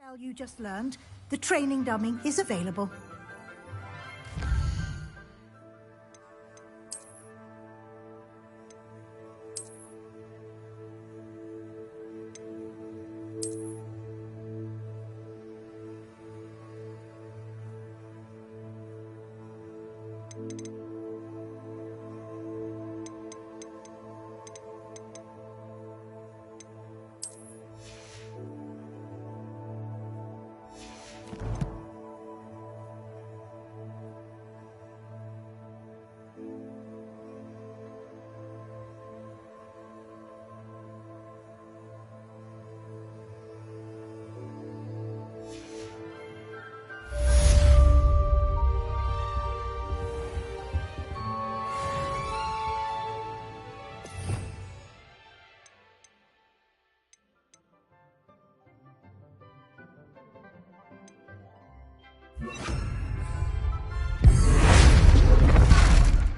spell you just learned, the training dummy is available.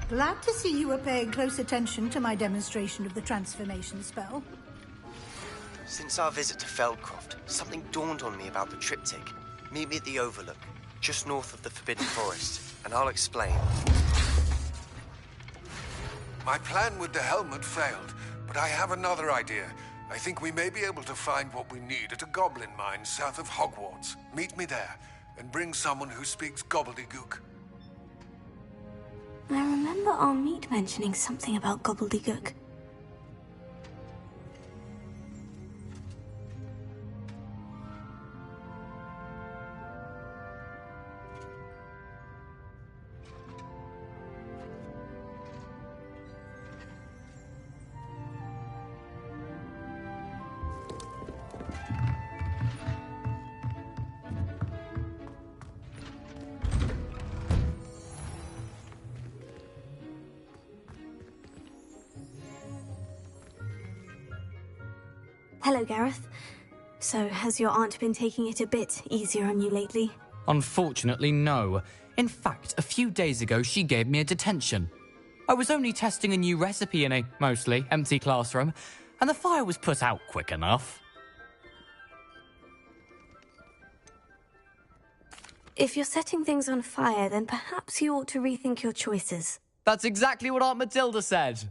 Glad to see you were paying close attention to my demonstration of the transformation spell. Since our visit to Feldcroft, something dawned on me about the triptych. Meet me at the Overlook, just north of the Forbidden Forest, and I'll explain. My plan with the helmet failed, but I have another idea. I think we may be able to find what we need at a goblin mine south of Hogwarts. Meet me there, and bring someone who speaks gobbledygook. I remember our meet mentioning something about gobbledygook. Hello, Gareth. So, has your aunt been taking it a bit easier on you lately? Unfortunately, no. In fact, a few days ago, she gave me a detention. I was only testing a new recipe in a mostly empty classroom, and the fire was put out quick enough. If you're setting things on fire, then perhaps you ought to rethink your choices. That's exactly what Aunt Matilda said.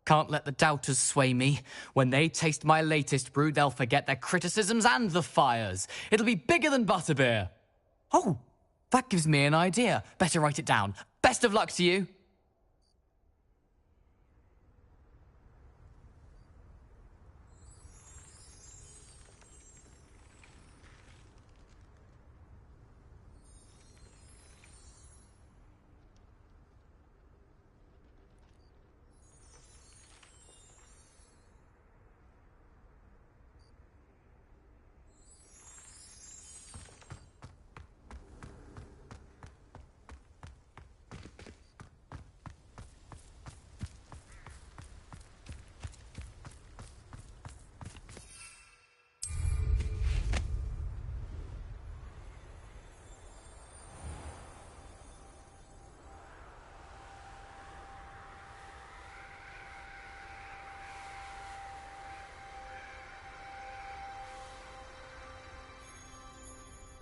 Can't let the doubters sway me. When they taste my latest brew, they'll forget their criticisms and the fires. It'll be bigger than butterbeer. Oh, that gives me an idea. Better write it down. Best of luck to you.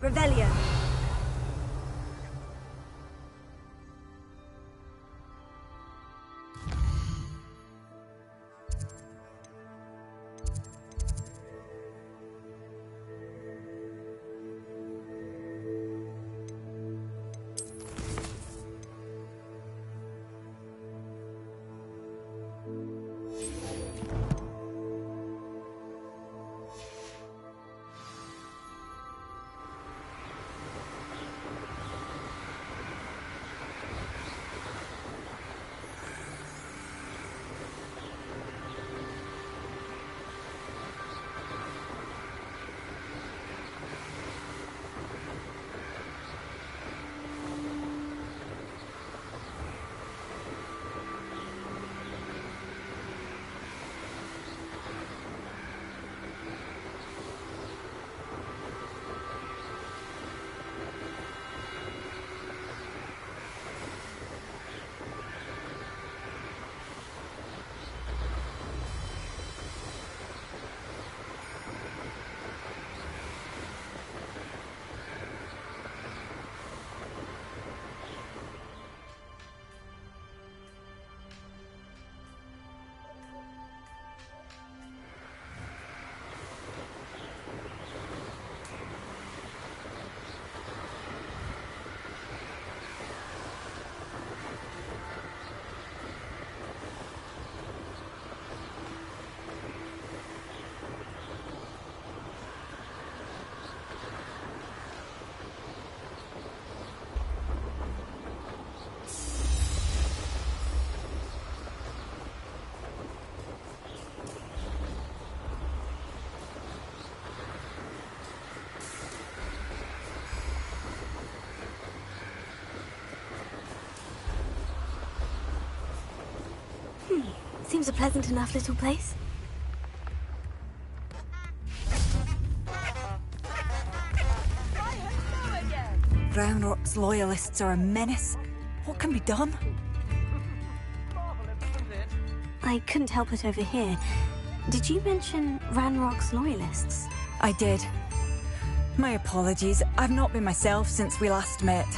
Revelio. Seems a pleasant enough little place. Roundrock's loyalists are a menace. What can be done? I couldn't help but overhear. Did you mention Ranrock's loyalists? I did. My apologies. I've not been myself since we last met.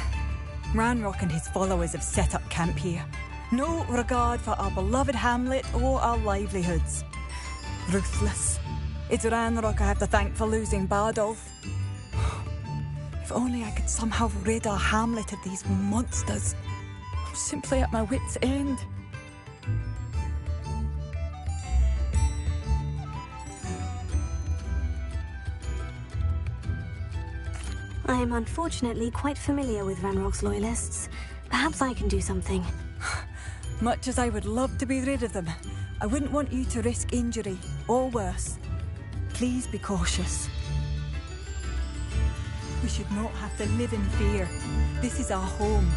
Ranrock and his followers have set up camp here. No regard for our beloved hamlet or our livelihoods. Ruthless. It's Ranrock I have to thank for losing Bardolph. If only I could somehow rid our hamlet of these monsters. I'm simply at my wit's end. I am unfortunately quite familiar with Ranrock's loyalists. Perhaps I can do something. Much as I would love to be rid of them, I wouldn't want you to risk injury, or worse. Please be cautious. We should not have to live in fear. This is our home.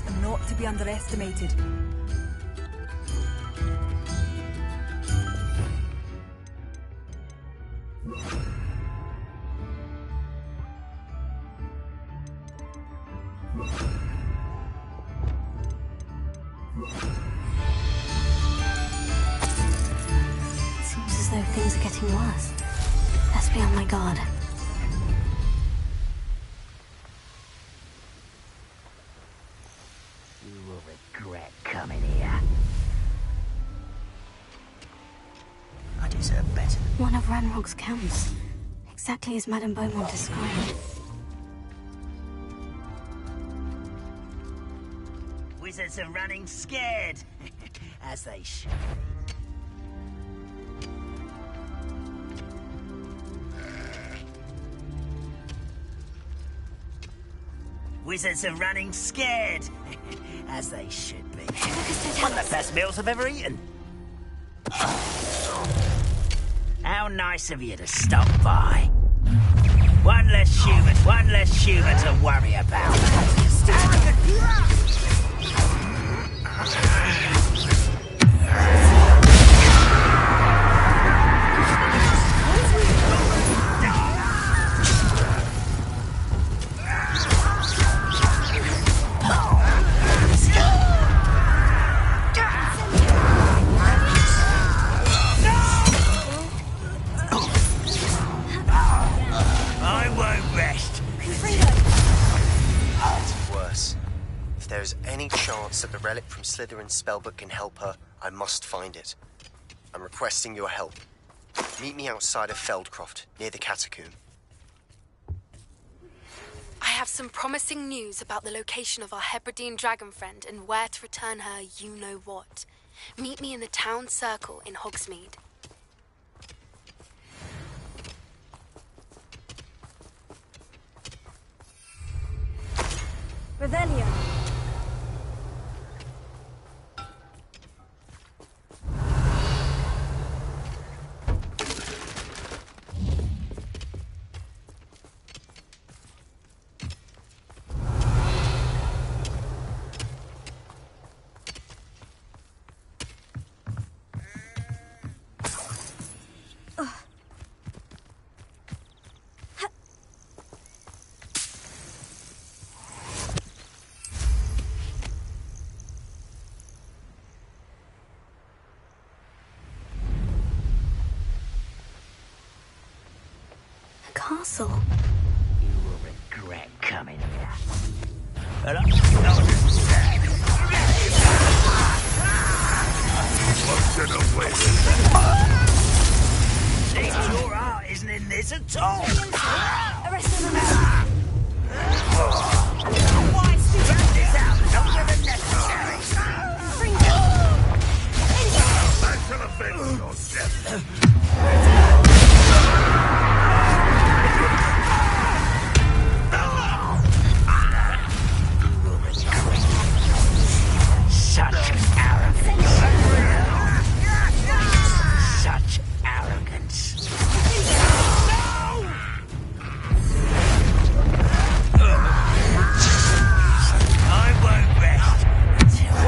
And not to be underestimated. Seems as though things are getting worse. Best be on my guard. You will regret coming here. I deserve better. One of Ranrock's camps. Exactly as Madame Beaumont described. Wizards are running scared. As they should. Wizards are running scared. As they should be. One of the best meals I've ever eaten. How nice of you to stop by. One less human to worry about. I won't rest. It's worse. If there's any chance that the relic from Slytherin's spellbook can help her, I must find it. I'm requesting your help. Meet me outside of Feldcroft, near the Catacomb. I have some promising news about the location of our Hebridean dragon friend and where to return her you-know-what. Meet me in the town circle in Hogsmeade. Revelio. castle. You will regret coming here. But I'm not Seems your heart isn't in this at all. Arrest them. Why drag this out longer than necessary? I shall avenge your death. Such arrogance. Such arrogance. I won't rest until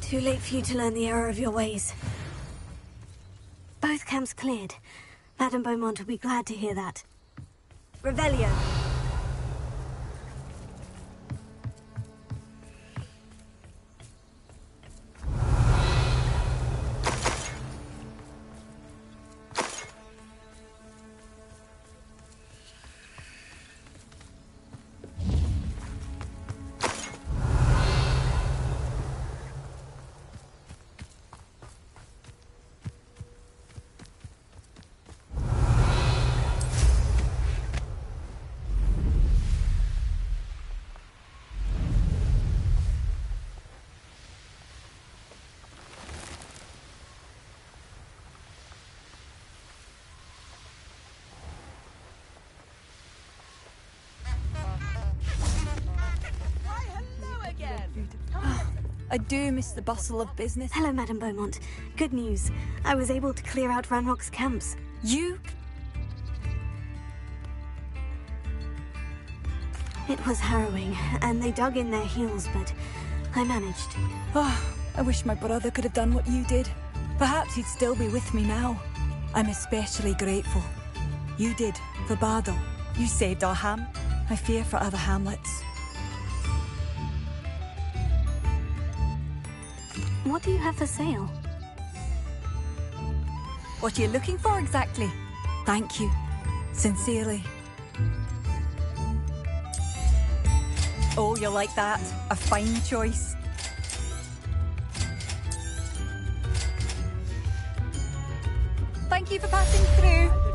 Too late for you to learn the error of your ways. Both camps cleared. Madame Beaumont will be glad to hear that. Revelio. I do miss the bustle of business. Hello, Madame Beaumont. Good news. I was able to clear out Ranrock's camps. You? It was harrowing, and they dug in their heels, but I managed. Oh, I wish my brother could have done what you did. Perhaps he'd still be with me now. I'm especially grateful. You did, for Bardal. You saved our ham. I fear for other hamlets. What do you have for sale? What are you looking for exactly? Thank you. Sincerely. Oh, you'll like that. A fine choice. Thank you for passing through.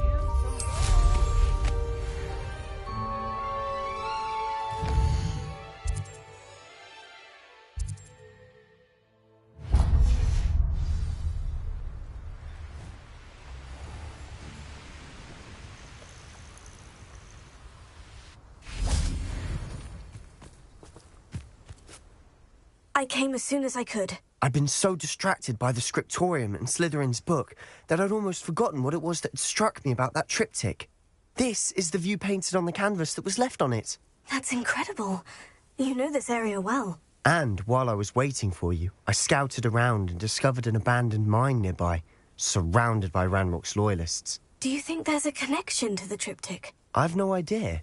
I came as soon as I could. I'd been so distracted by the scriptorium and Slytherin's book that I'd almost forgotten what it was that struck me about that triptych. This is the view painted on the canvas that was left on it. That's incredible. You know this area well. And while I was waiting for you, I scouted around and discovered an abandoned mine nearby, surrounded by Ranrock's loyalists. Do you think there's a connection to the triptych? I've no idea,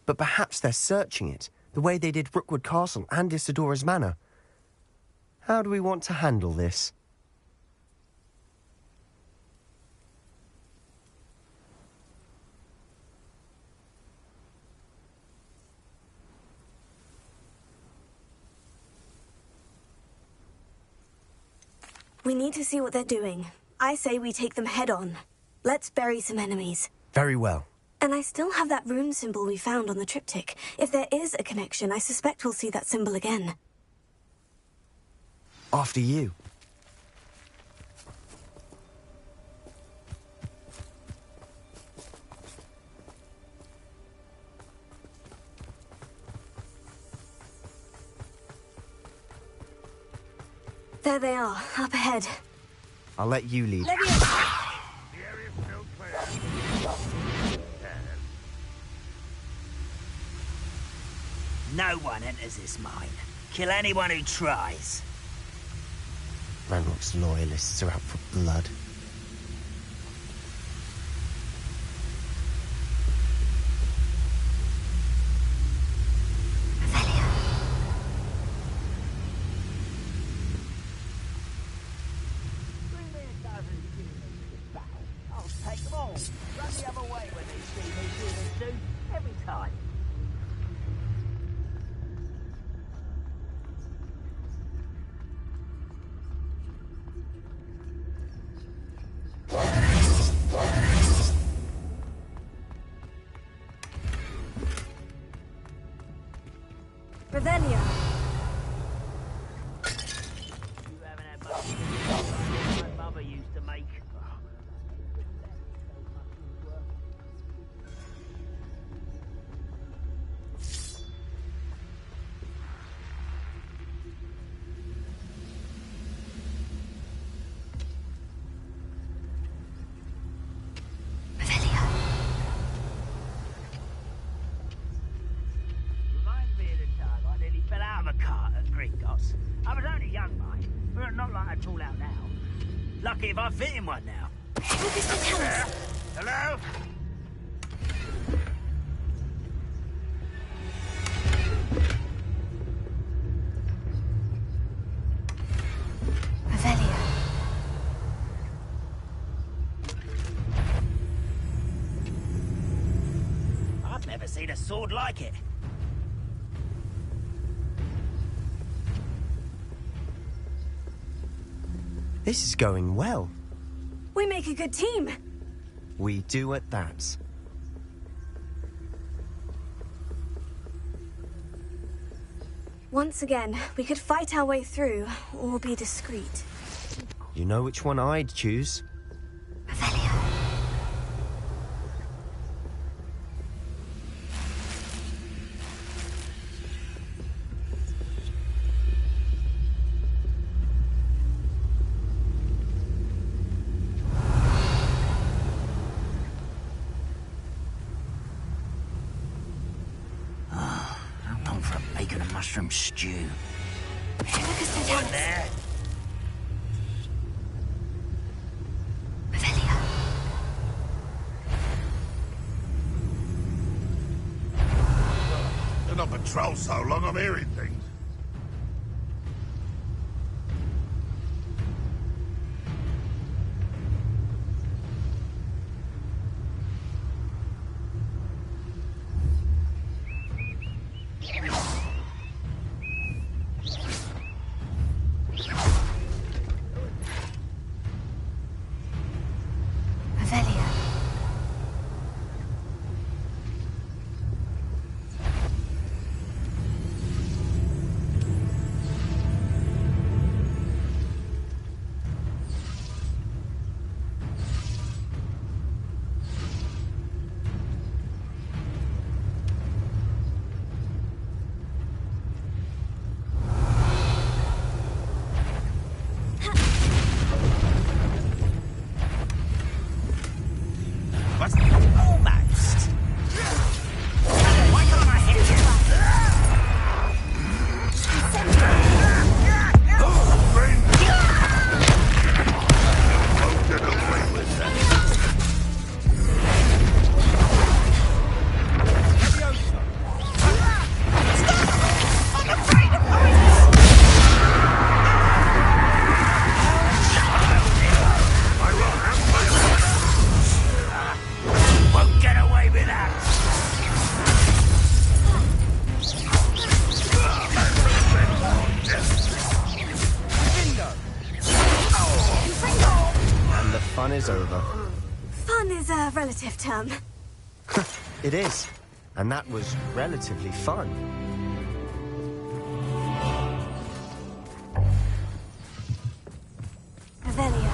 but perhaps they're searching it, the way they did Rookwood Castle and Isidora's Manor. How do we want to handle this? We need to see what they're doing. I say we take them head on. Let's bury some enemies. Very well. And I still have that rune symbol we found on the triptych. If there is a connection, I suspect we'll see that symbol again. After you. There they are, up ahead. I'll let you lead. No one enters this mine. Kill anyone who tries. Ranrock's loyalists are out for blood. I'll take them all. Run the other way when they see me doing it too. Every time. Revelia. You haven't had much of my mother used to make. Reminds me of the time I nearly fell out of a cart at Gringotts. I was only young, mind, but not like I'd fall out now. Lucky if I fit in one now. Focus to tell us. Hello? Revelia. I've never seen a sword like it. This is going well. We make a good team. We do at that. Once again, we could fight our way through, or be discreet. You know which one I'd choose? Revelia. How long for a bacon and mushroom stew? Focus to tell us. There. Revelia. Been on patrol so long, I'm hearing things. Revelia. What's almost? Why can't I hit Won't get away with that. Won't get away with that. And the fun is over. Fun is a relative term. It is. And that was relatively fun. Revelia.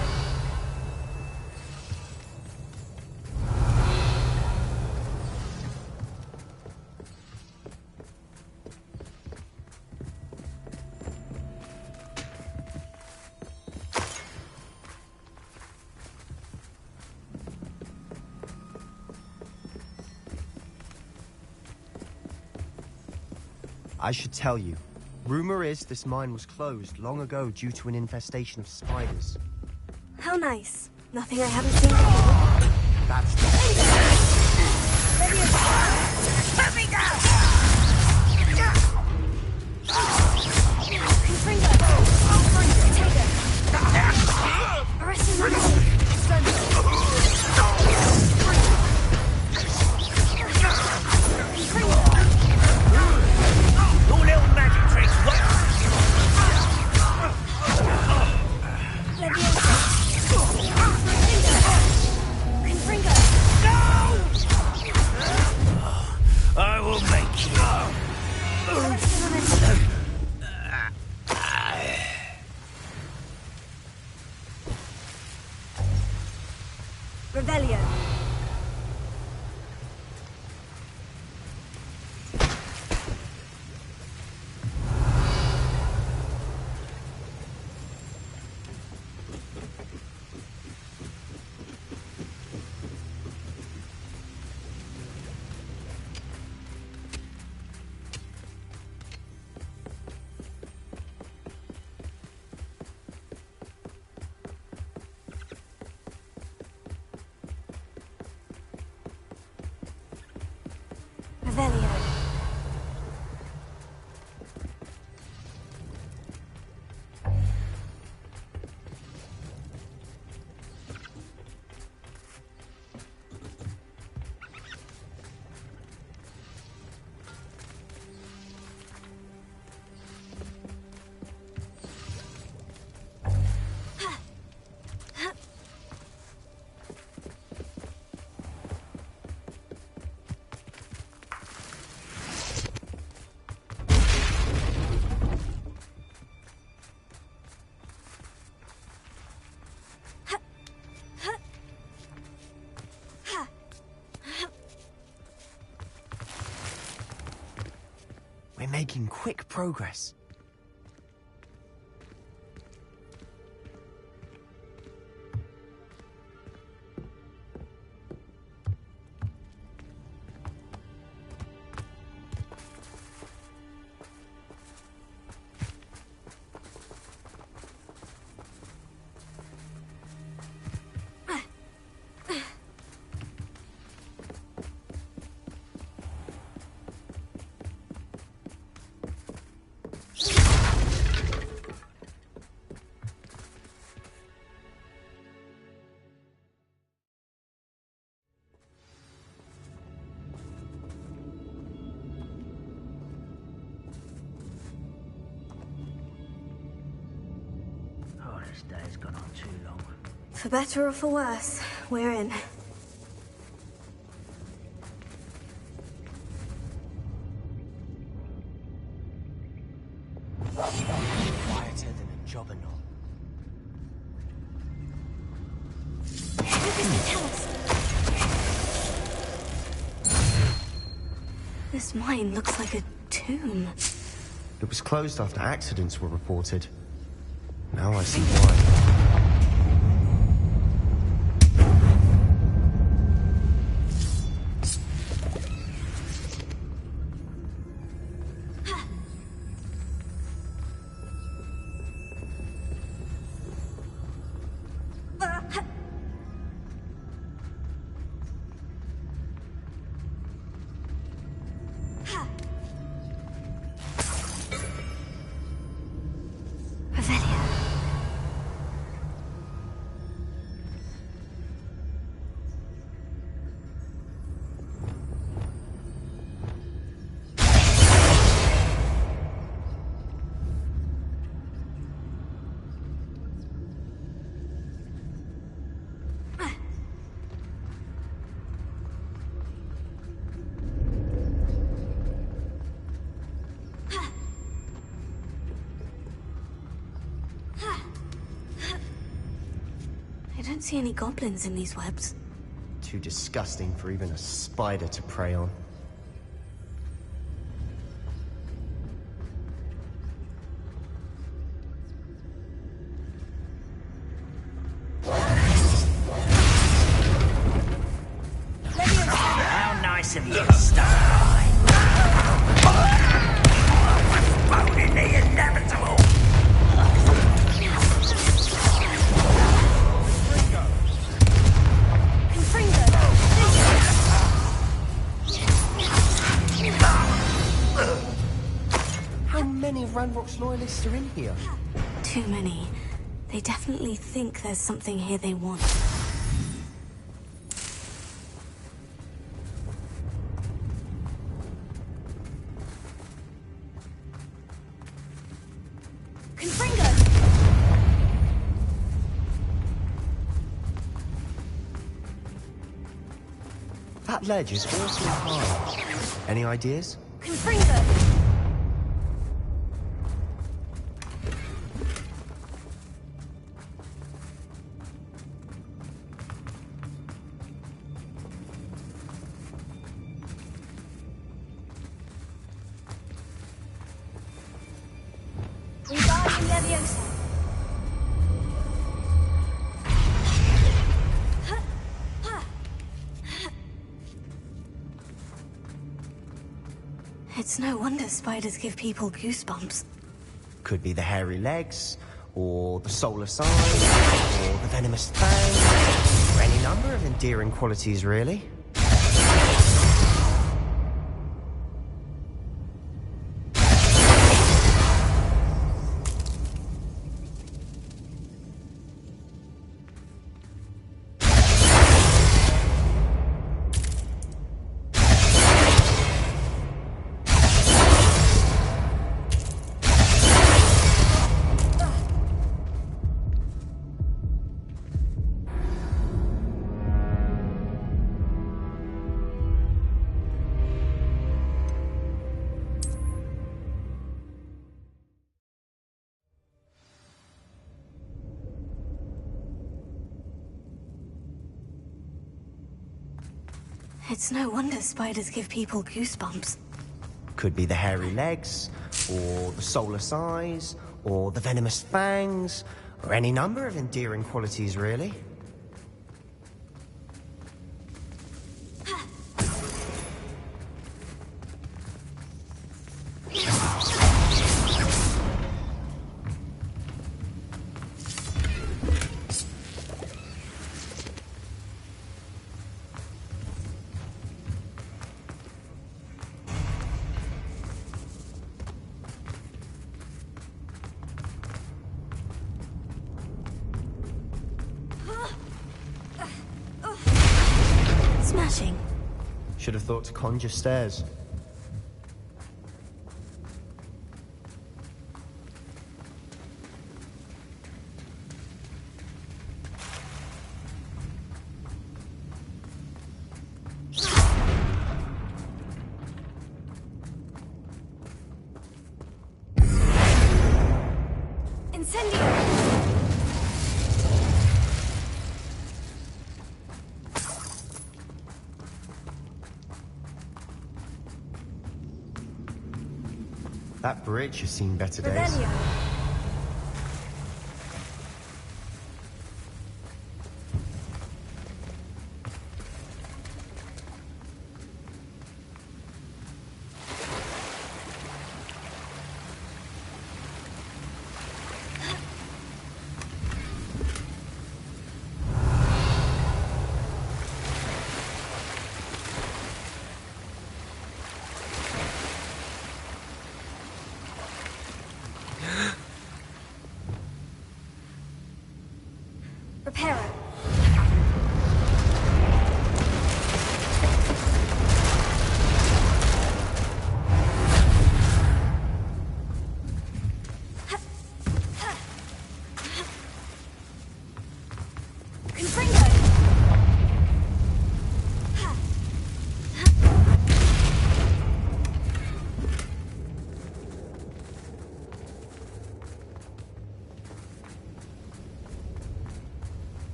I should tell you, Rumor is this mine was closed long ago due to an infestation of spiders. How nice. Nothing I haven't seen before. That's Let me go! Your little magic tricks work. I will make you. Revelio. Revelio. We're making quick progress. Oh, this day's gone on too long. For better or for worse, we're in. Quieter than a jobberknoll. What does it tell us? This mine looks like a tomb. It was closed after accidents were reported. Now I see why. I don't see any goblins in these webs. Too disgusting for even a spider to prey on. How nice of you to stop by. in the inevitable. How many of Ranrock's loyalists are in here? Too many. They definitely think there's something here they want. That ledge is awfully high. Any ideas? It's no wonder spiders give people goosebumps. Could be the hairy legs, or the solar sign, or the venomous fang, or any number of endearing qualities, really. It's no wonder spiders give people goosebumps. Could be the hairy legs, or the solar size, or the venomous fangs, or any number of endearing qualities, really. Smashing. Should have thought to conjure stairs. That bridge has seen better days.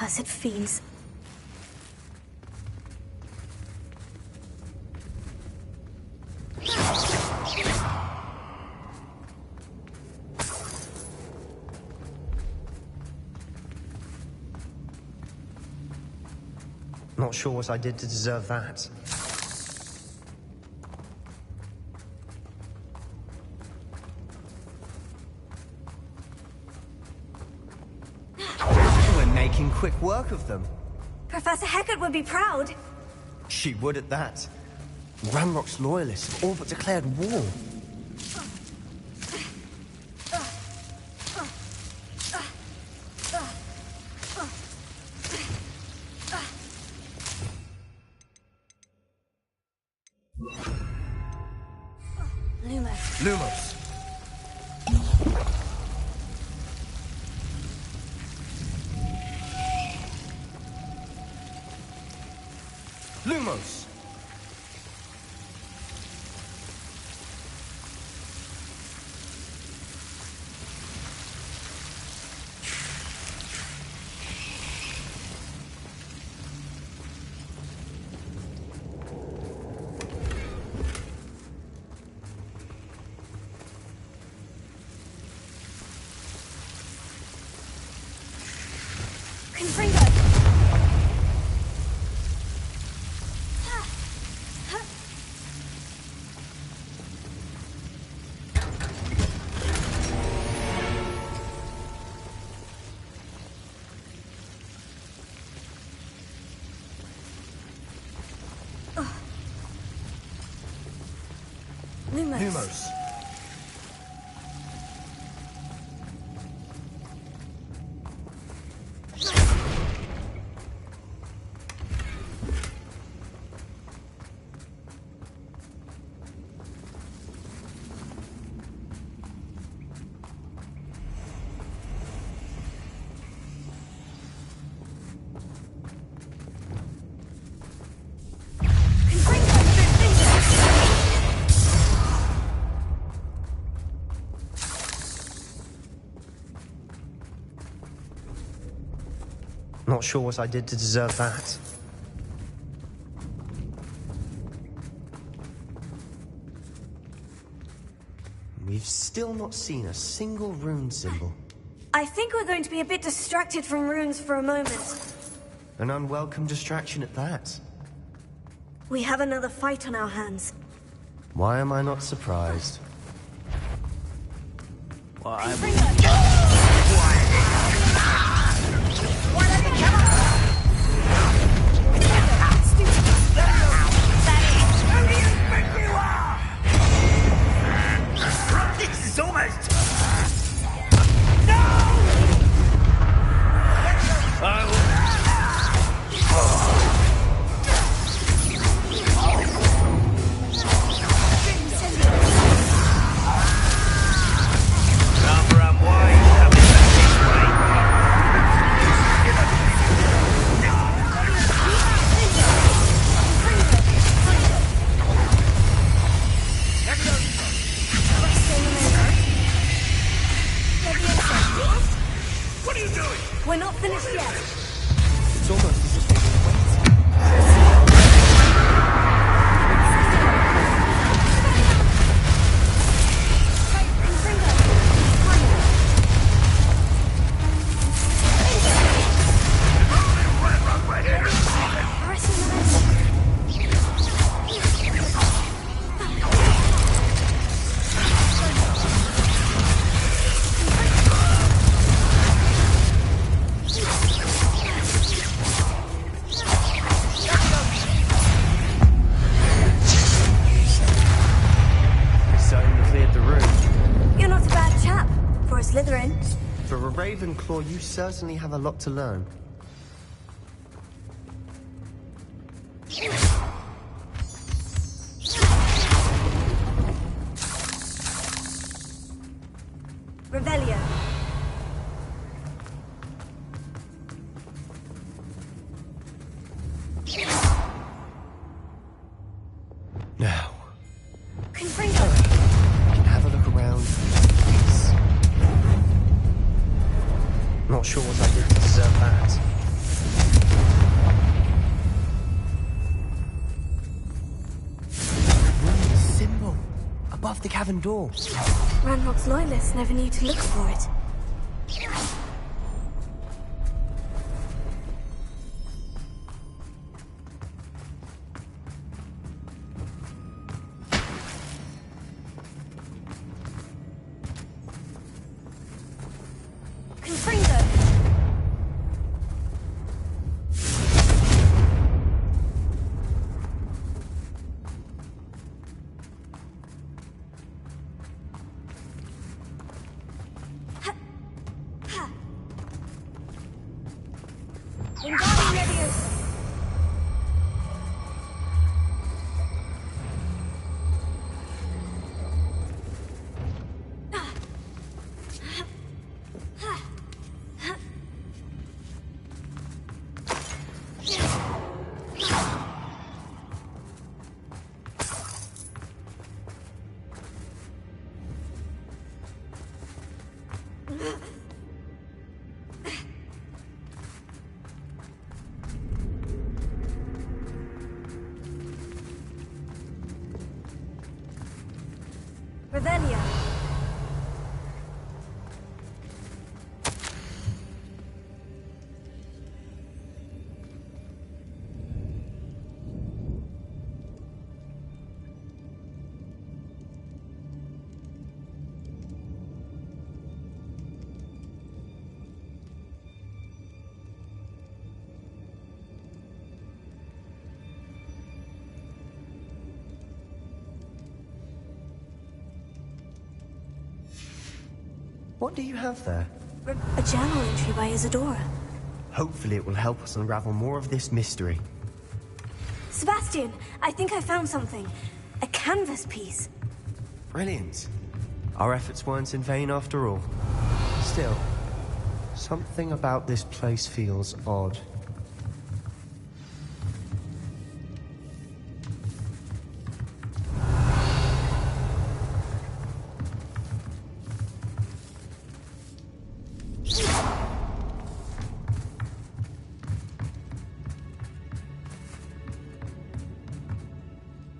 Cursed fiends. Not sure what I did to deserve that. We're making quick work of them. Professor Hecat would be proud. She would at that. Ranrock's loyalists have all but declared war. Lumos. Lumos. Lumos. Not sure what I did to deserve that. We've still not seen a single rune symbol. I think we're going to be a bit distracted from runes for a moment. An unwelcome distraction at that. We have another fight on our hands. Why am I not surprised? This is almost... We're not finished yet. It's almost as if they've been waiting. For a Ravenclaw, you certainly have a lot to learn. Revelio. Now. Confringo. We can have a look around. Please. Not sure what I did to deserve that. the cavern door. Ranrock's loyalists never knew to look for it. Revelia. What do you have there? A journal entry by Isadora. Hopefully it will help us unravel more of this mystery. Sebastian, I think I found something. A canvas piece. Brilliant. Our efforts weren't in vain after all. Still, something about this place feels odd.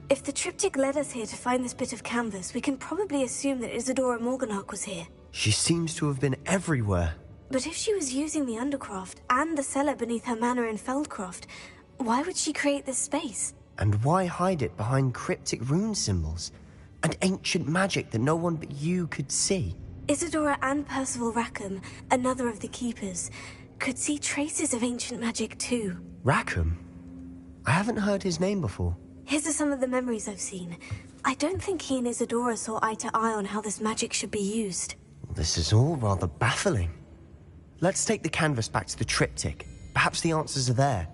If the triptych led us here to find this bit of canvas, we can probably assume that Isadora Morganach was here. She seems to have been everywhere. But if she was using the Undercroft and the cellar beneath her manor in Feldcroft, why would she create this space? And why hide it behind cryptic rune symbols? And ancient magic that no one but you could see? Isadora and Percival Rackham, another of the Keepers, could see traces of ancient magic too. Rackham? I haven't heard his name before. His are some of the memories I've seen. I don't think he and Isadora saw eye to eye on how this magic should be used. This is all rather baffling. Let's take the canvas back to the triptych. Perhaps the answers are there.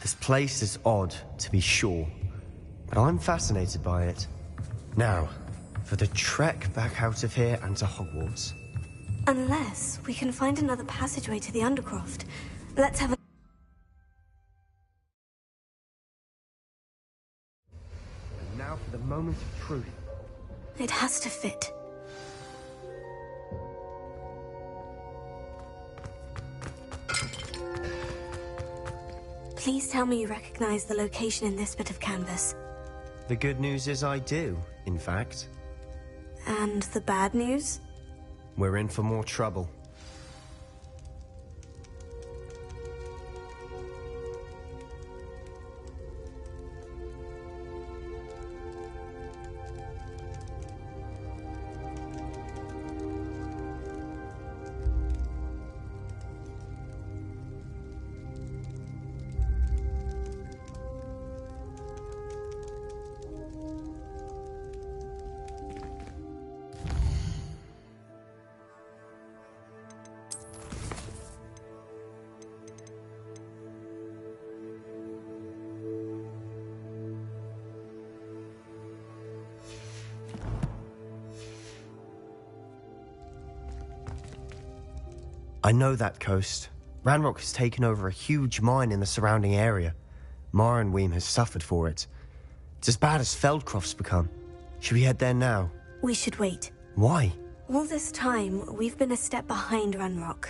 This place is odd, to be sure, but I'm fascinated by it. Now, for the trek back out of here and to Hogwarts. Unless we can find another passageway to the Undercroft. Let's have a... And now for the moment of truth. It has to fit. Please tell me you recognize the location in this bit of canvas. The good news is I do, in fact. And the bad news? We're in for more trouble. I know that coast. Ranrock has taken over a huge mine in the surrounding area. Marenweem has suffered for it. It's as bad as Feldcroft's become. Should we head there now? We should wait. Why? All this time, we've been a step behind Ranrock.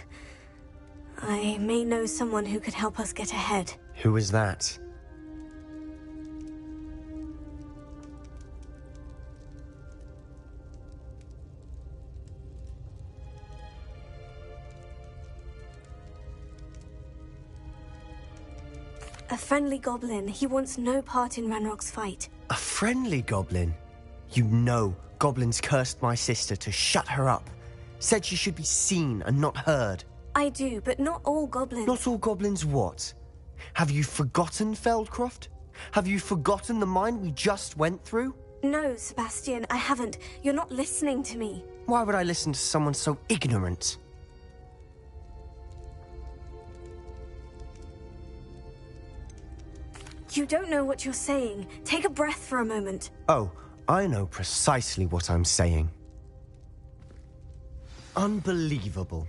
I may know someone who could help us get ahead. Who is that? A friendly goblin. He wants no part in Ranrock's fight. A friendly goblin? You know goblins cursed my sister to shut her up. Said she should be seen and not heard. I do, but not all goblins. Not all goblins what? Have you forgotten Feldcroft? Have you forgotten the mine we just went through? No, Sebastian, I haven't. You're not listening to me. Why would I listen to someone so ignorant? You don't know what you're saying. Take a breath for a moment. Oh, I know precisely what I'm saying. Unbelievable.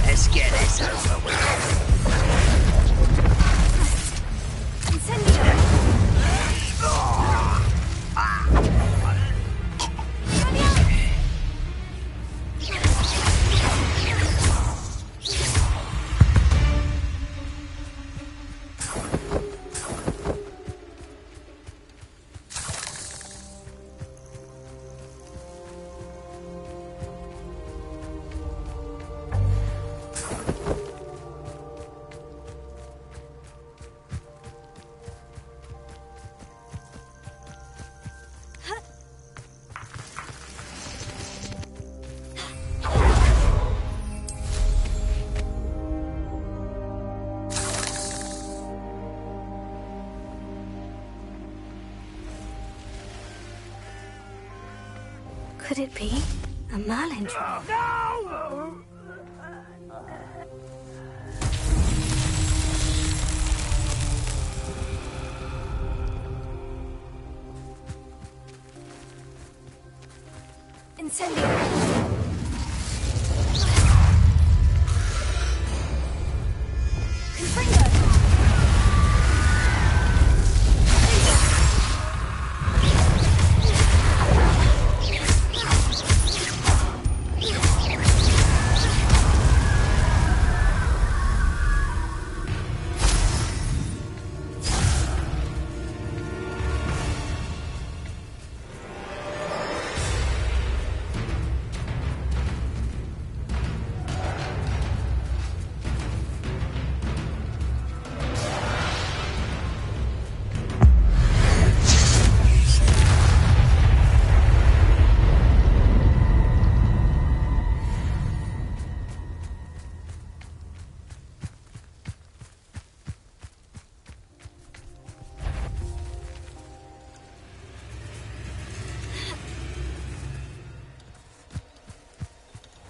Let's get this over with. Could it be a Merlin trap? No! Incendio!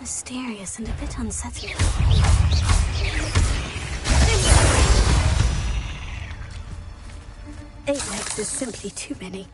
Mysterious and a bit unsettling. 8 legs is simply too many.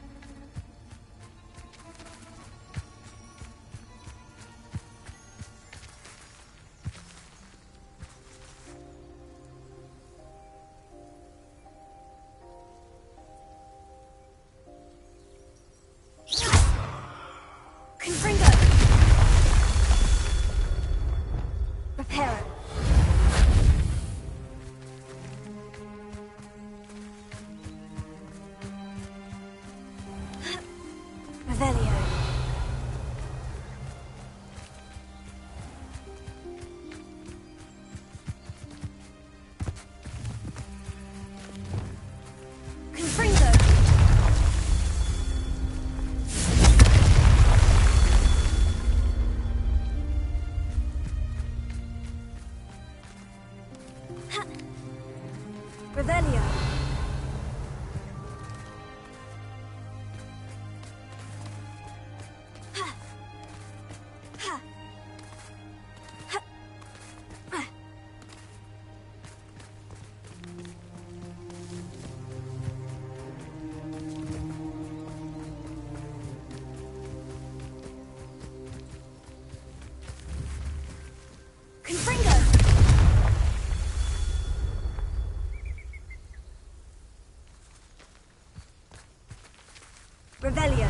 Revelio.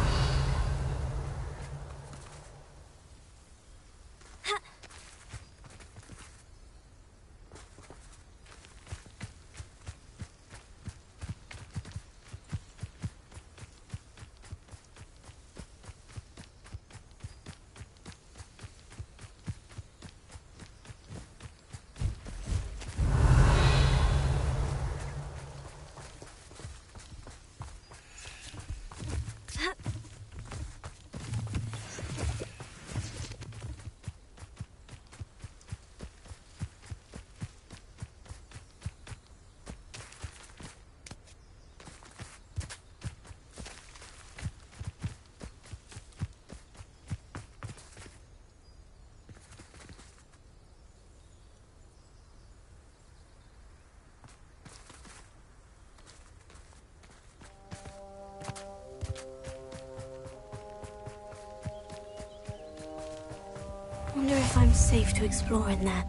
Wonder if I'm safe to explore in there.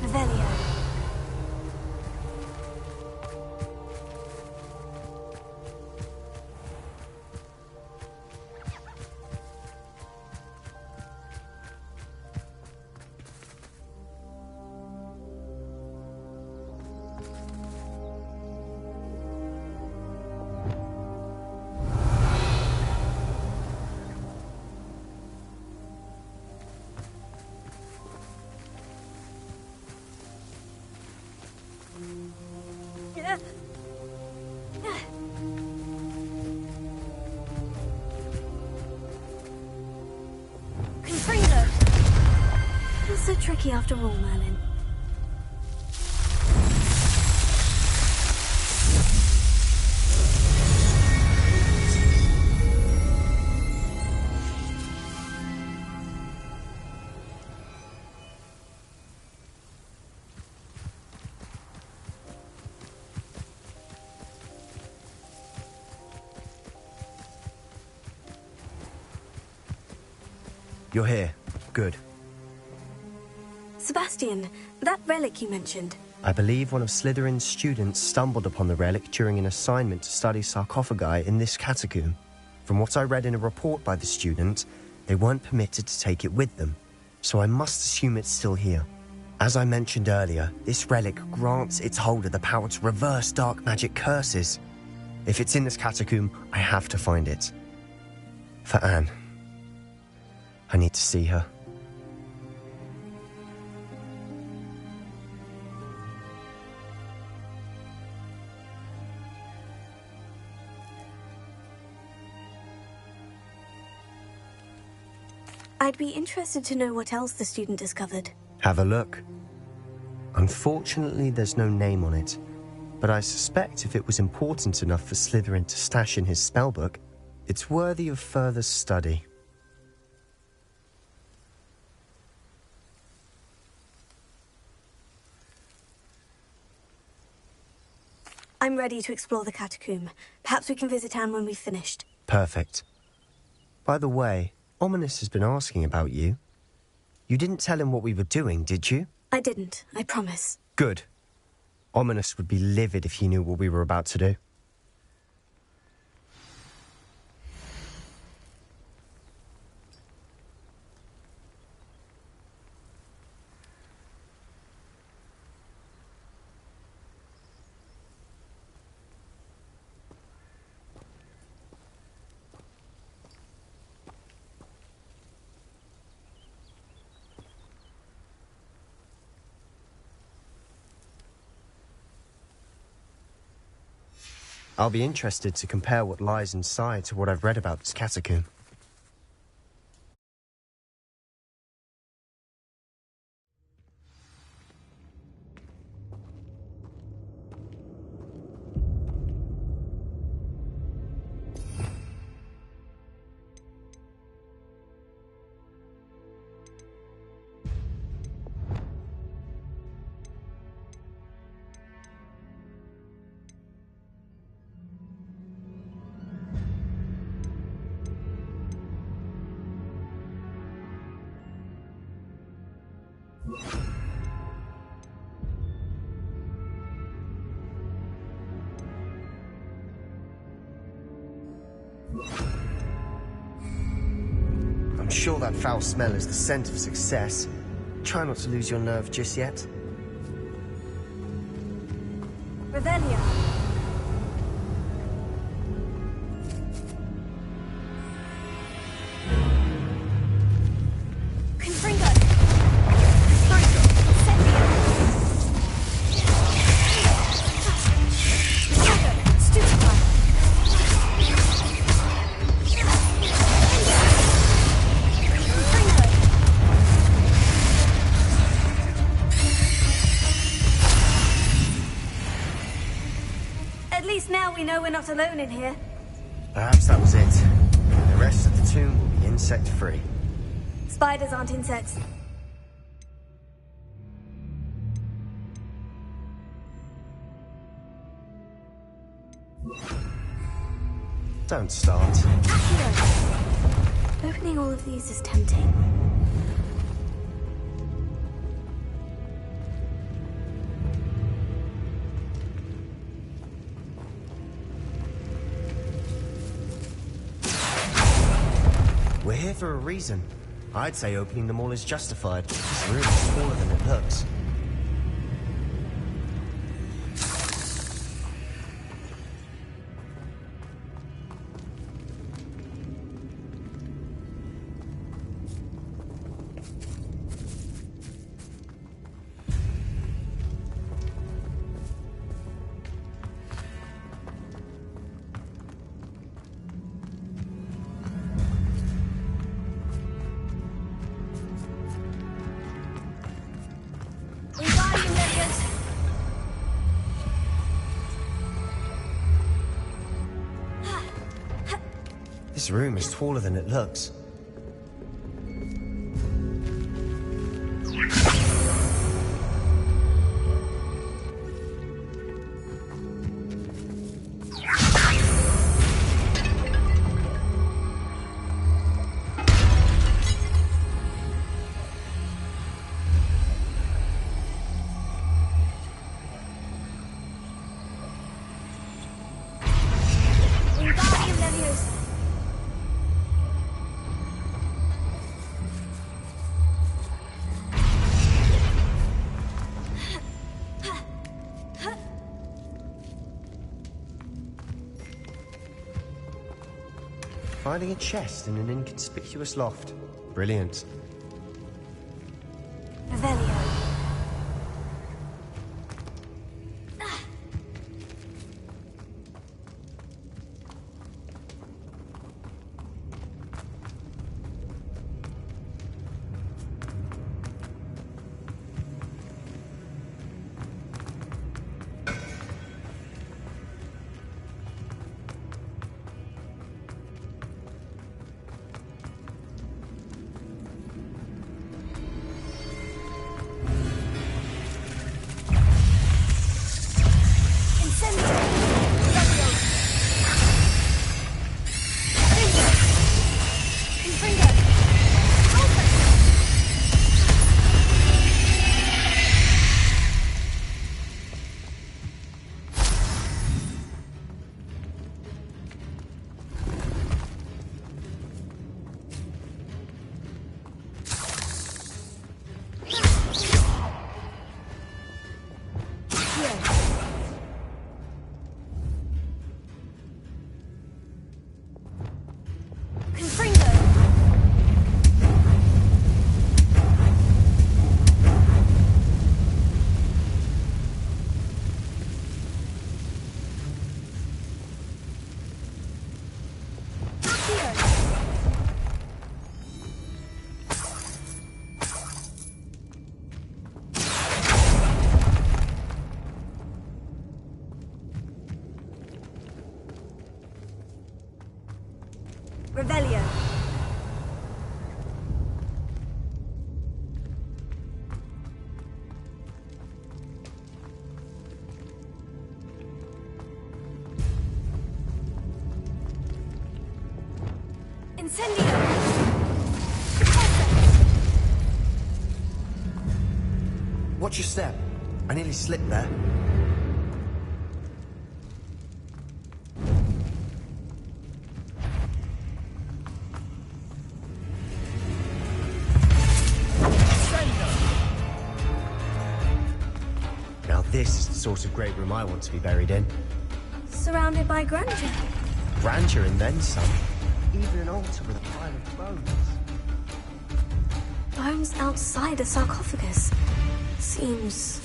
Revelio. Not so tricky after all, Merlin. You're here. Good. Sebastian, that relic you mentioned. I believe one of Slytherin's students stumbled upon the relic during an assignment to study sarcophagi in this catacomb. From what I read in a report by the student, they weren't permitted to take it with them, so I must assume it's still here. As I mentioned earlier, this relic grants its holder the power to reverse dark magic curses. If it's in this catacomb, I have to find it. For Anne. I need to see her. I'd be interested to know what else the student discovered. Have a look. Unfortunately, there's no name on it, but I suspect if it was important enough for Slytherin to stash in his spellbook, it's worthy of further study. I'm ready to explore the catacomb. Perhaps we can visit Anne when we've finished. Perfect. By the way, Ominous has been asking about you. You didn't tell him what we were doing, did you? I didn't, I promise. Good. Ominous would be livid if he knew what we were about to do. I'll be interested to compare what lies inside to what I've read about this catacomb. I'm sure that foul smell is the scent of success. Try not to lose your nerve just yet. Revelio. Confringo. Historico. Sepia. Confringo. Stupefy. At least now we know we're not alone in here. Perhaps that was it. The rest of the tomb will be insect-free. Spiders aren't insects. Don't start. Accio. Opening all of these is tempting. We're here for a reason. I'd say opening them all is justified. This room is smaller than it looks. This room is taller than it looks. Finding a chest in an inconspicuous loft. Brilliant. Revelio. Incendio! Watch your step. I nearly slipped there. Now this is the sort of great room I want to be buried in. Surrounded by grandeur. Grandeur and then some. Even an altar with a pile of bones. Bones outside a sarcophagus. Seems...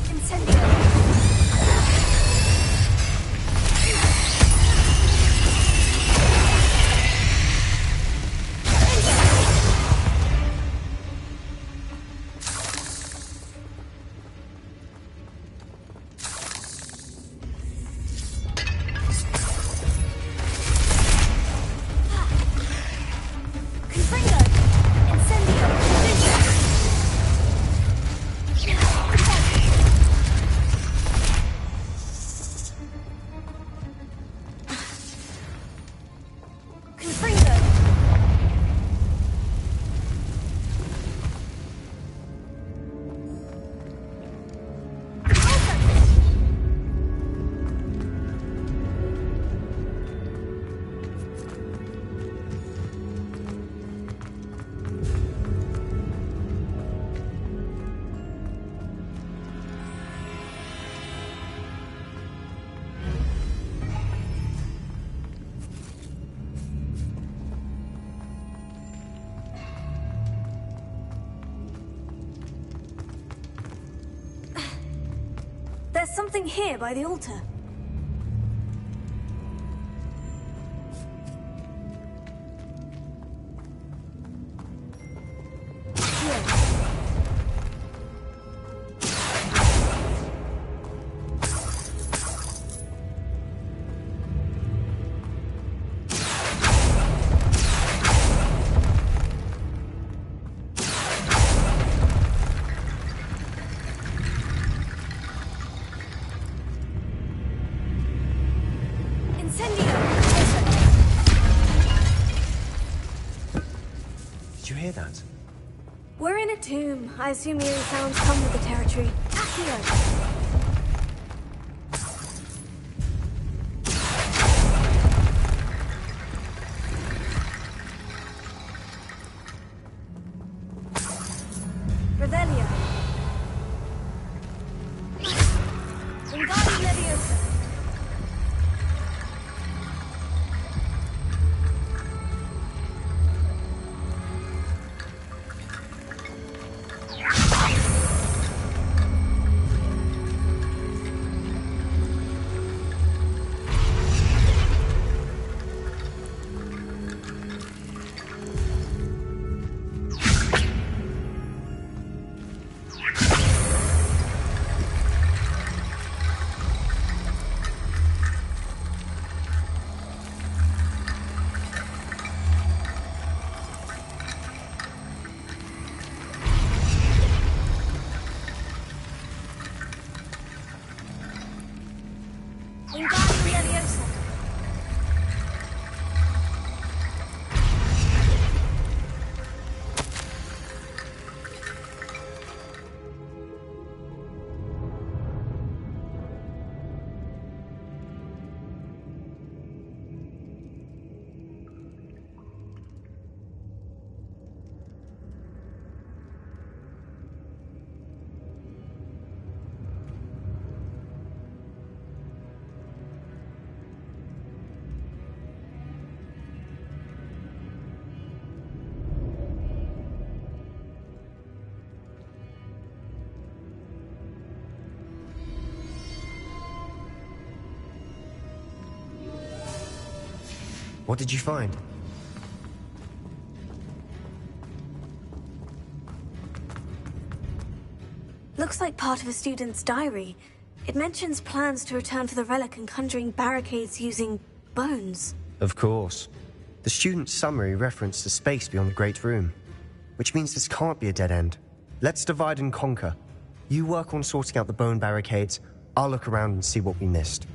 Incendio! There's something here by the altar. Did you hear that? We're in a tomb. I assume eerie sounds come with the territory. Accio! Revelio. Wingardium Leviosa. Wingardium Leviosa. What did you find? Looks like part of a student's diary. It mentions plans to return for the relic and conjuring barricades using bones. Of course. The student's summary referenced a space beyond the Great Room, which means this can't be a dead end. Let's divide and conquer. You work on sorting out the bone barricades. I'll look around and see what we missed.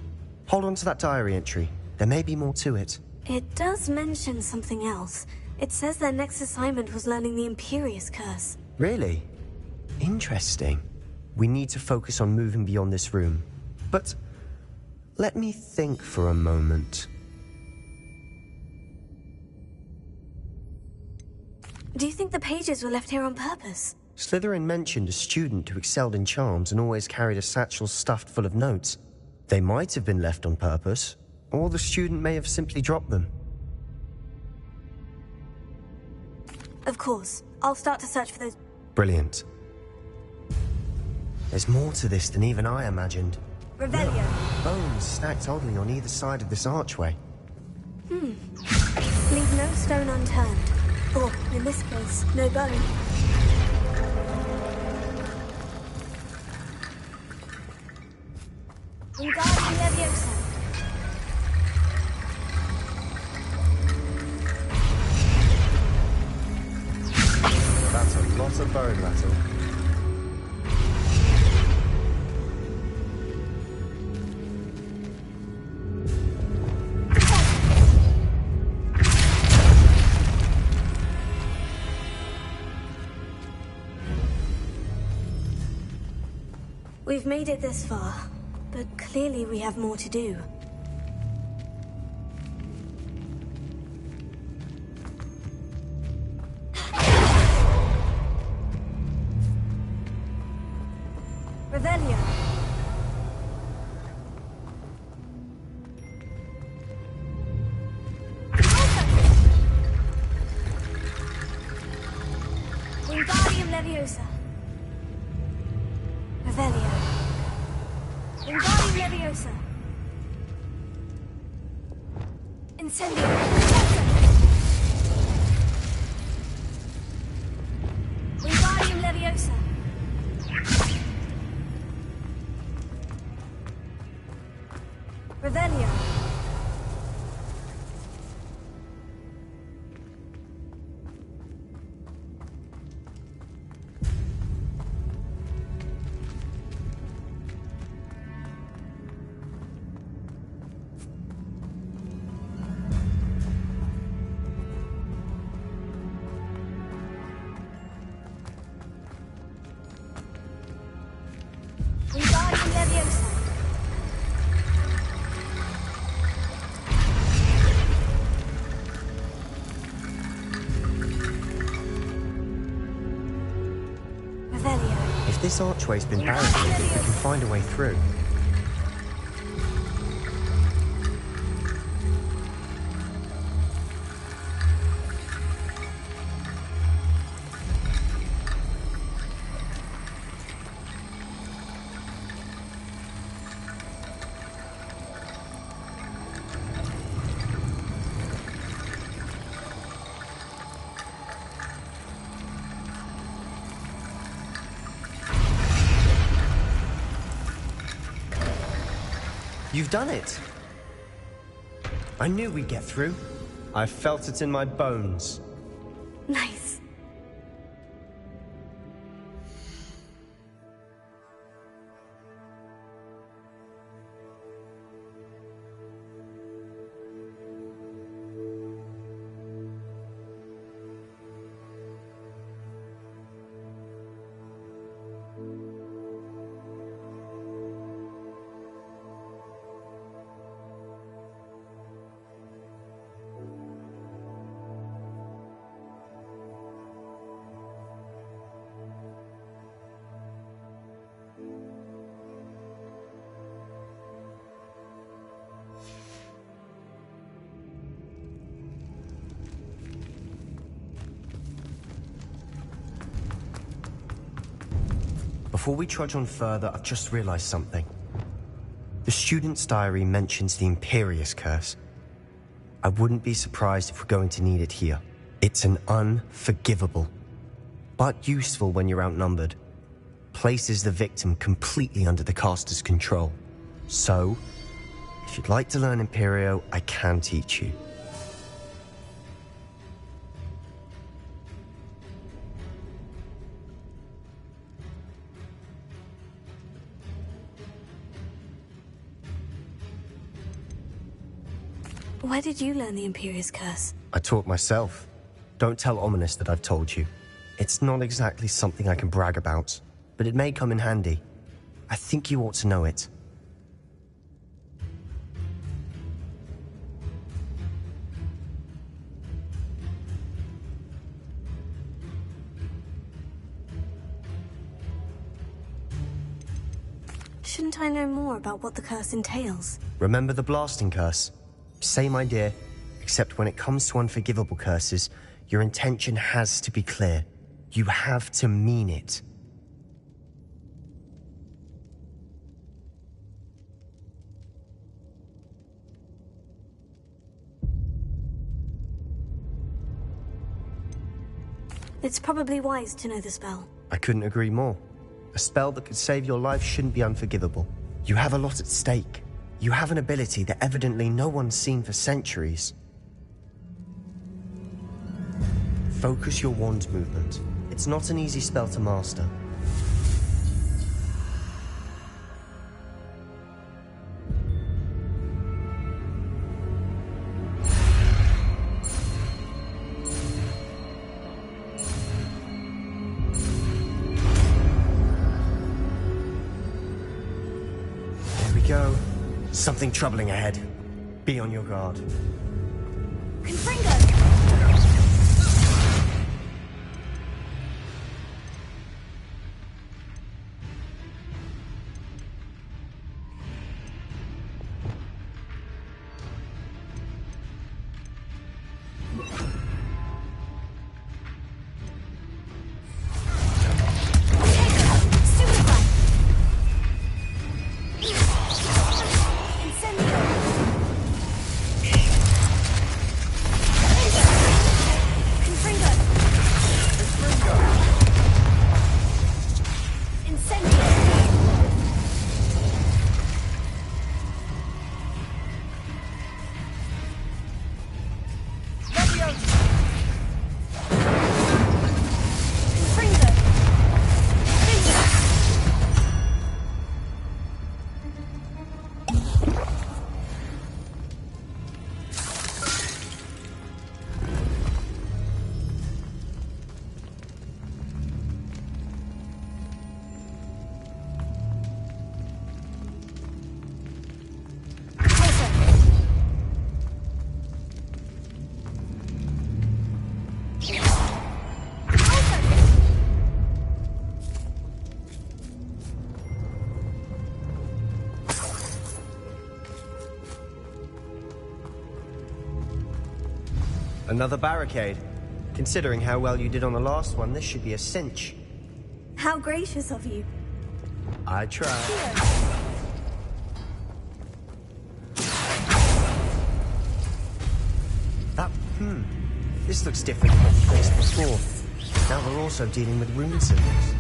Hold on to that diary entry. There may be more to it. It does mention something else. It says their next assignment was learning the Imperious Curse. Really? Interesting. We need to focus on moving beyond this room. But let me think for a moment. Do you think the pages were left here on purpose? Slytherin mentioned a student who excelled in charms and always carried a satchel stuffed full of notes. They might have been left on purpose, or the student may have simply dropped them. Of course. I'll start to search for those... Brilliant. There's more to this than even I imagined. Revelio. Bones stacked oddly on either side of this archway. Leave no stone unturned. Or, in this case, no bone. Wingardium Leviosa. That's a lot of bone rattle. We've made it this far, but clearly we have more to do. Revelio. Wingardium Leviosa. Revelio. Wingardium Leviosa. Incendio. Wingardium Leviosa. Revelio. Wingardium Leviosa. Revelio. If this archway's been barricaded, we can find a way through. You've done it! I knew we'd get through. I felt it in my bones. Nice. Before we trudge on further, I've just realized something. The student's diary mentions the Imperious Curse. I wouldn't be surprised if we're going to need it here. It's an unforgivable, but useful when you're outnumbered. Places the victim completely under the caster's control. So, if you'd like to learn Imperio, I can teach you. Where did you learn the Imperious Curse? I taught myself. Don't tell Ominous that I've told you. It's not exactly something I can brag about, but it may come in handy. I think you ought to know it. Shouldn't I know more about what the curse entails? Remember the blasting curse? Same idea, except when it comes to unforgivable curses, your intention has to be clear. You have to mean it. It's probably wise to know the spell. I couldn't agree more. A spell that could save your life shouldn't be unforgivable. You have a lot at stake. You have an ability that evidently no one's seen for centuries. Focus your wand movement. It's not an easy spell to master. Go. Something troubling ahead. Be on your guard. Confringo! Another barricade. Considering how well you did on the last one, this should be a cinch. How gracious of you. I tried. This looks different from what we faced before. Now we're also dealing with rune symbols.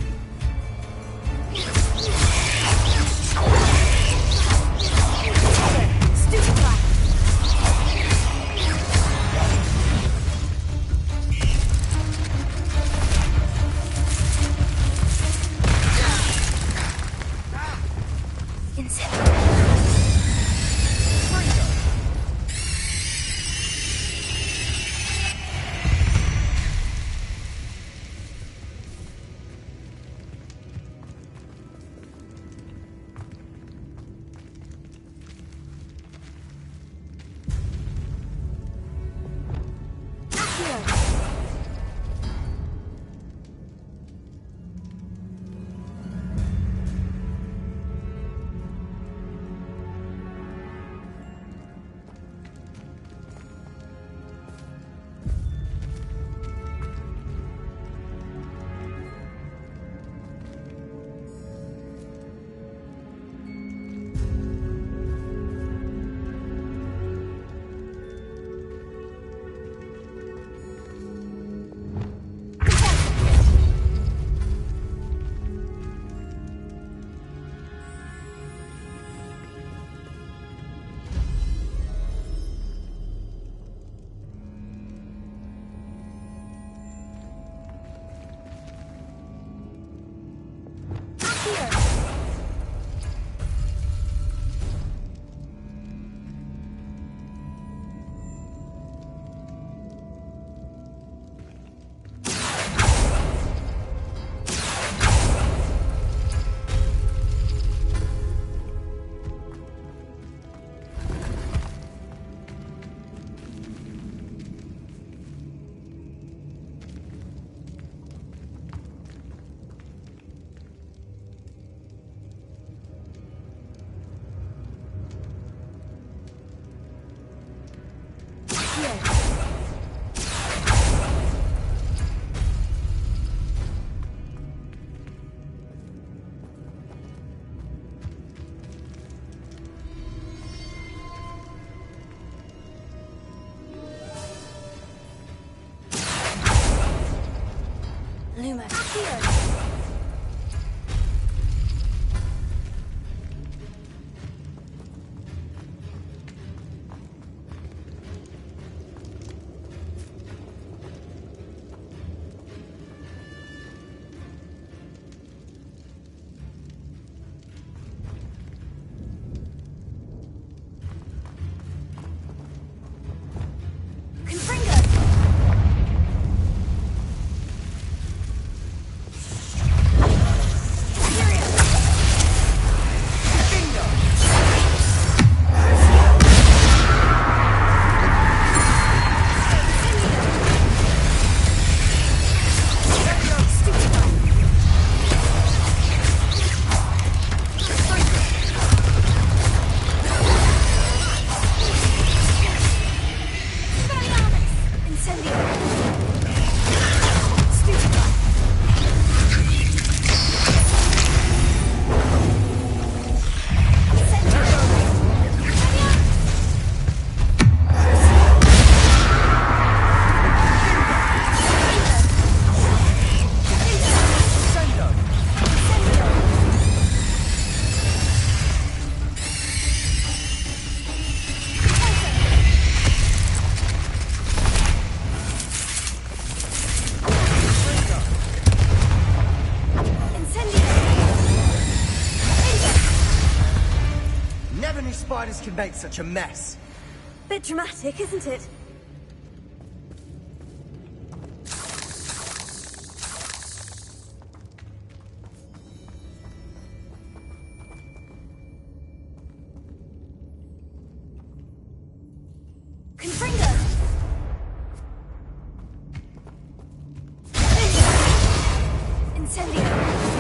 Spiders can make such a mess. Bit dramatic, isn't it? Confringo! Incendio!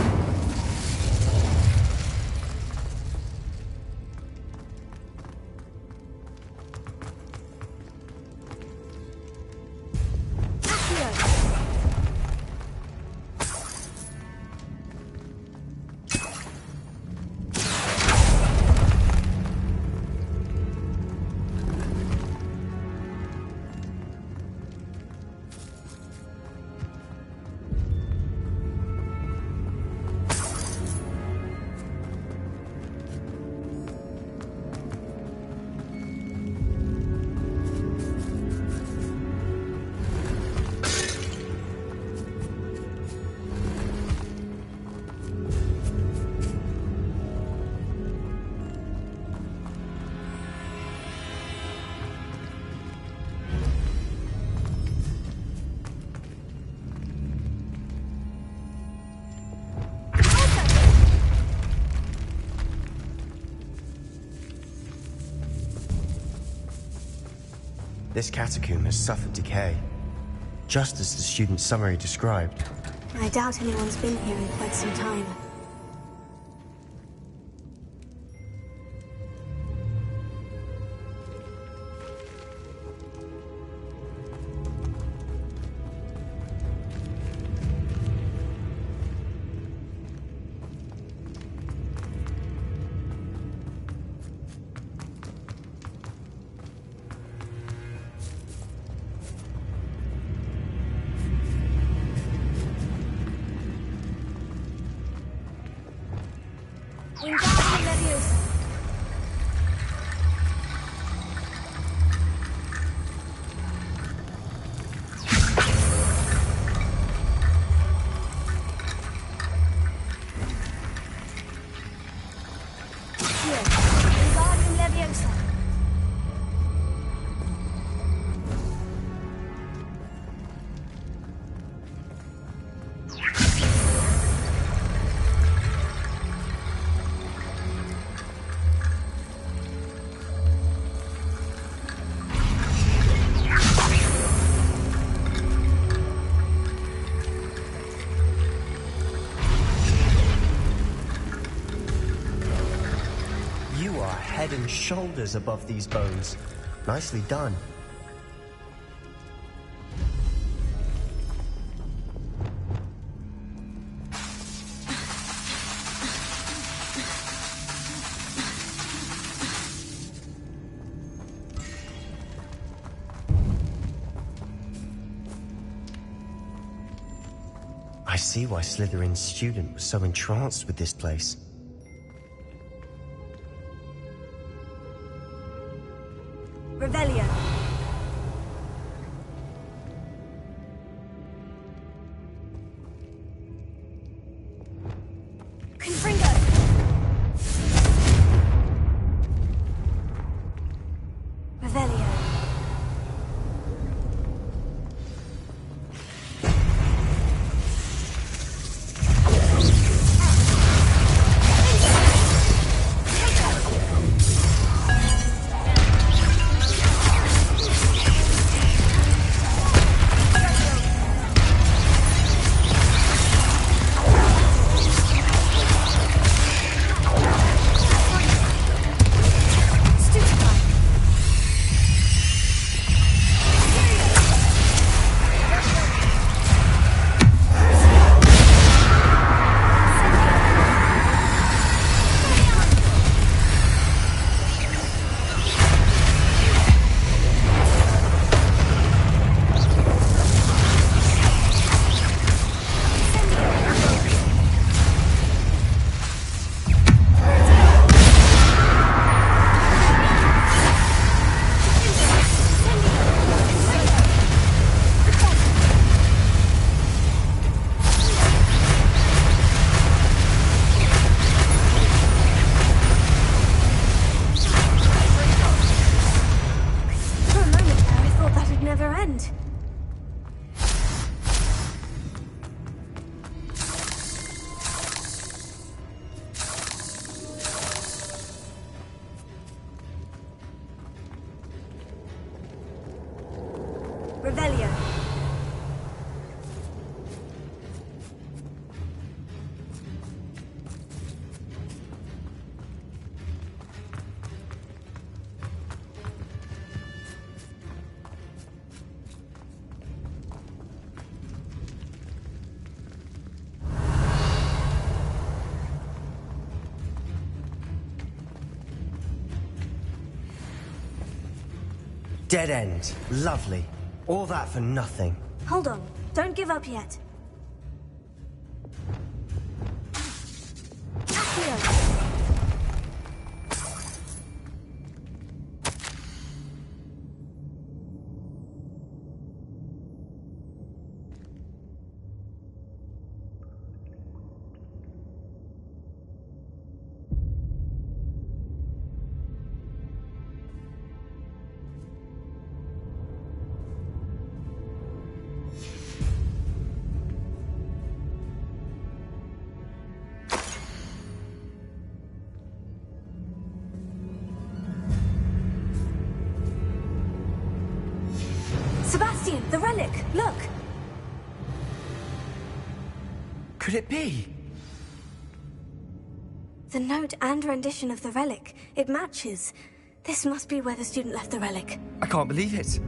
This catacomb has suffered decay, just as the student's summary described. I doubt anyone's been here in quite some time. Head and shoulders above these bones. Nicely done. I see why Slytherin's student was so entranced with this place. Revelio. Confringo. Revelio. Revelio. Dead end. Lovely. All that for nothing. Hold on. Don't give up yet. Accio. Sebastian, the relic! Look! Could it be? The note and rendition of the relic. It matches. This must be where the student left the relic. I can't believe it.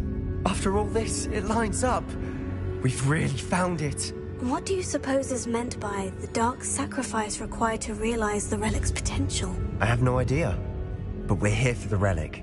After all this, it lines up. We've really found it. What do you suppose is meant by the dark sacrifice required to realize the relic's potential? I have no idea. But we're here for the relic.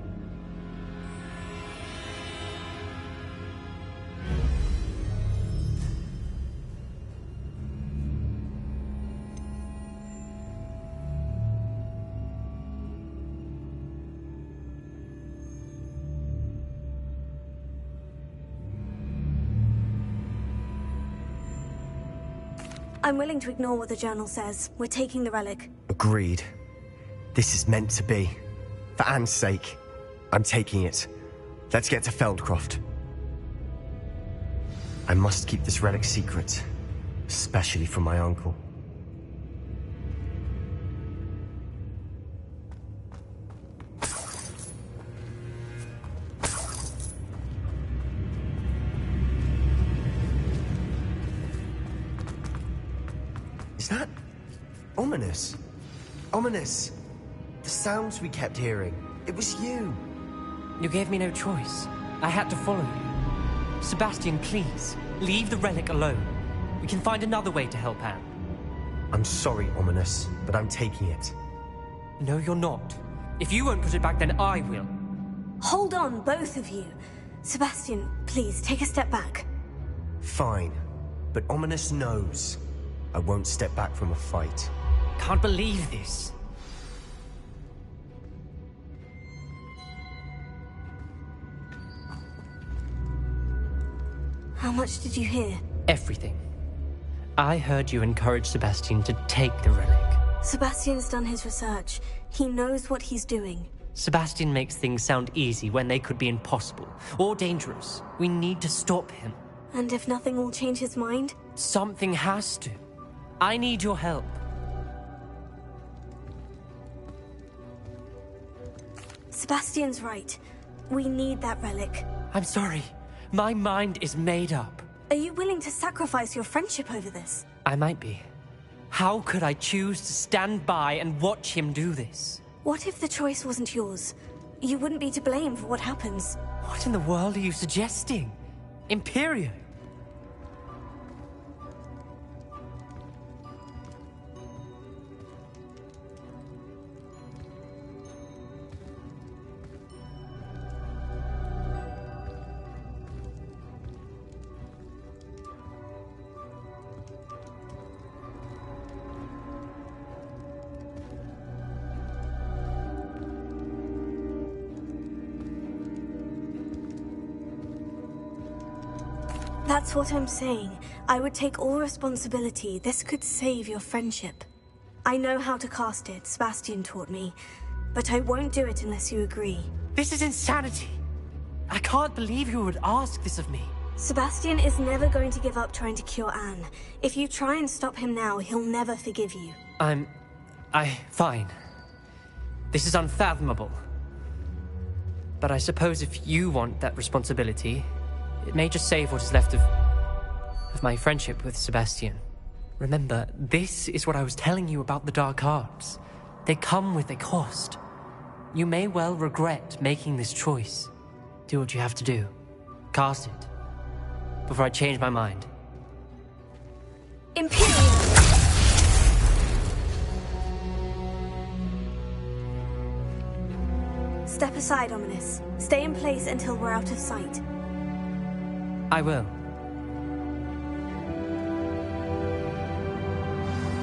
I'm willing to ignore what the journal says. We're taking the relic. Agreed. This is meant to be. For Anne's sake, I'm taking it. Let's get to Feldcroft. I must keep this relic secret, especially from my uncle. Is that ominous? Ominous. The sounds we kept hearing. It was you. You gave me no choice. I had to follow you. Sebastian, please, leave the relic alone. We can find another way to help Anne. I'm sorry, Ominous, but I'm taking it. No, you're not. If you won't put it back, then I will. Hold on, both of you. Sebastian, please, take a step back. Fine. But Ominous knows. I won't step back from a fight. Can't believe this. How much did you hear? Everything. I heard you encourage Sebastian to take the relic. Sebastian's done his research. He knows what he's doing. Sebastian makes things sound easy when they could be impossible or dangerous. We need to stop him. And if nothing will change his mind? Something has to. I need your help. Sebastian's right. We need that relic. I'm sorry. My mind is made up. Are you willing to sacrifice your friendship over this? I might be. How could I choose to stand by and watch him do this? What if the choice wasn't yours? You wouldn't be to blame for what happens. What in the world are you suggesting? Imperio? That's what I'm saying. I would take all responsibility. This could save your friendship. I know how to cast it, Sebastian taught me. But I won't do it unless you agree. This is insanity. I can't believe you would ask this of me. Sebastian is never going to give up trying to cure Anne. If you try and stop him now, he'll never forgive you. Fine. This is unfathomable. But I suppose if you want that responsibility, it may just save what is left of my friendship with Sebastian. Remember, this is what I was telling you about the dark arts. They come with a cost. You may well regret making this choice. Do what you have to do. Cast it. Before I change my mind. Imperial! Step aside, Ominous. Stay in place until we're out of sight. I will.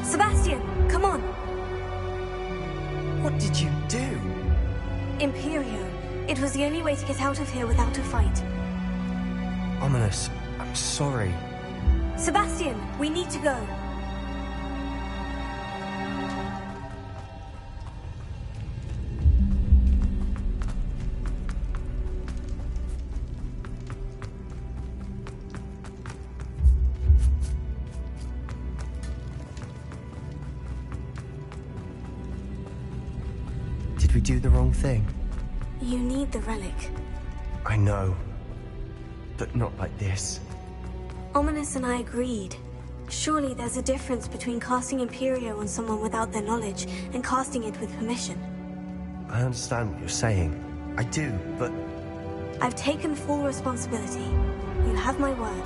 Sebastian, come on! What did you do? Imperio. It was the only way to get out of here without a fight. Ominous, I'm sorry. Sebastian, we need to go. Did we do the wrong thing? You need the relic. I know. But not like this. Ominous and I agreed. Surely there's a difference between casting Imperio on someone without their knowledge and casting it with permission. I understand what you're saying. I do, but... I've taken full responsibility. You have my word.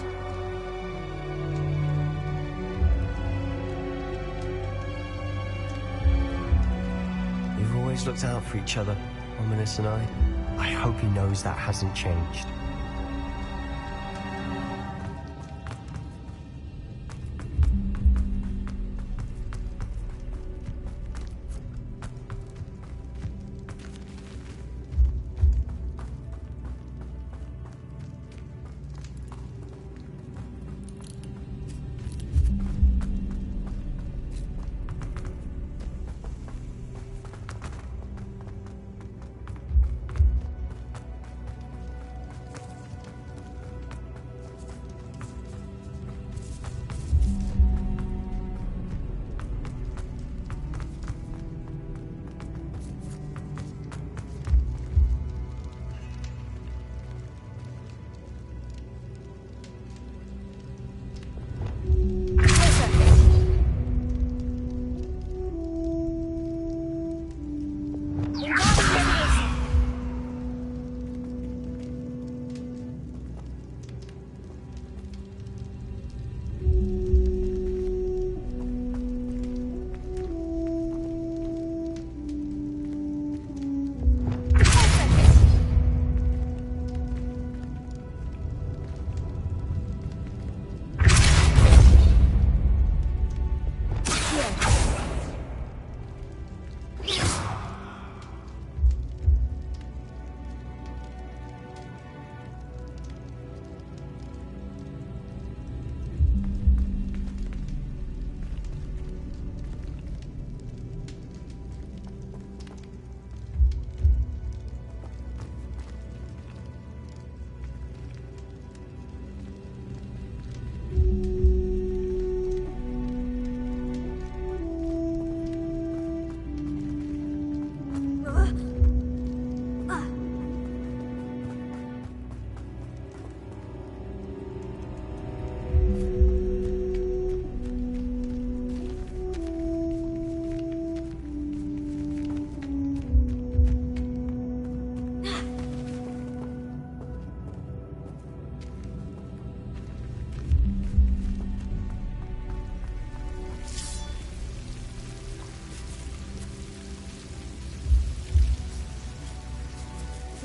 We've always looked out for each other, Ominous and I. I hope he knows that hasn't changed.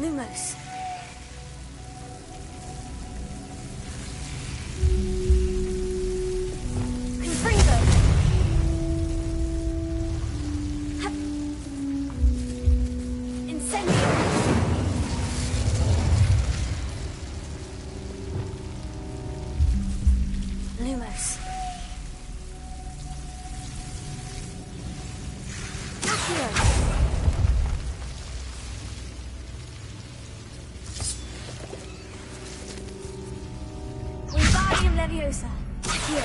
Lumos. Confringo. Incendio. Lumos. Accio. Wingardium Leviosa. Accio.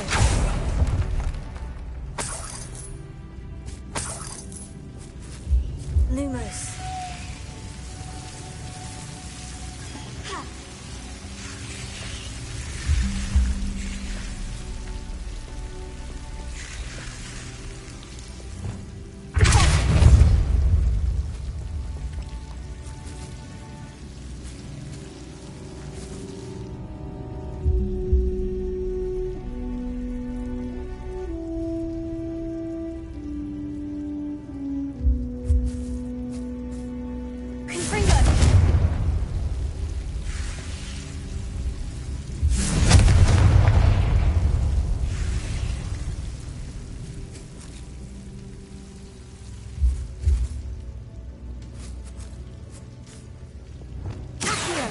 Lumos. Ha. Confringo. Accio.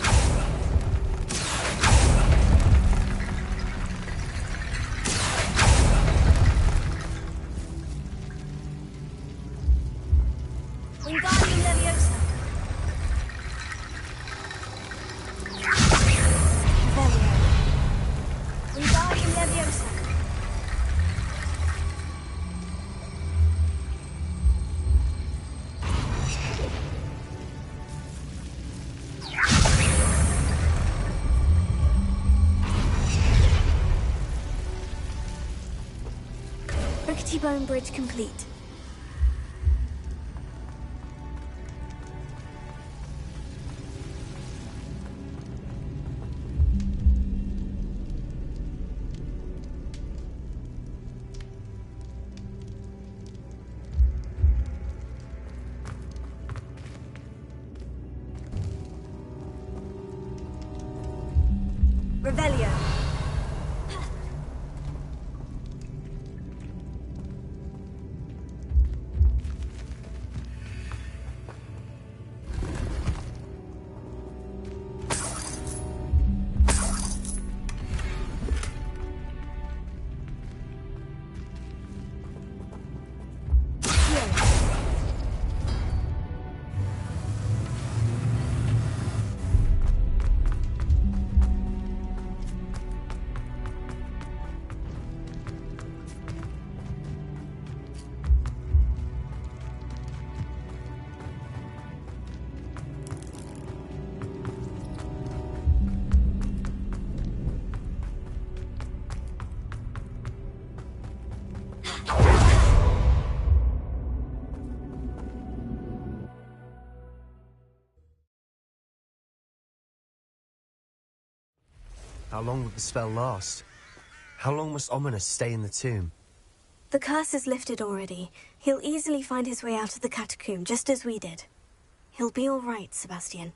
Wingardium Leviosa. Revelio. Wingardium Leviosa. Rickety Bone Bridge complete. Revelio. How long will the spell last? How long must Ominous stay in the tomb? The curse is lifted already. He'll easily find his way out of the catacomb, just as we did. He'll be all right, Sebastian.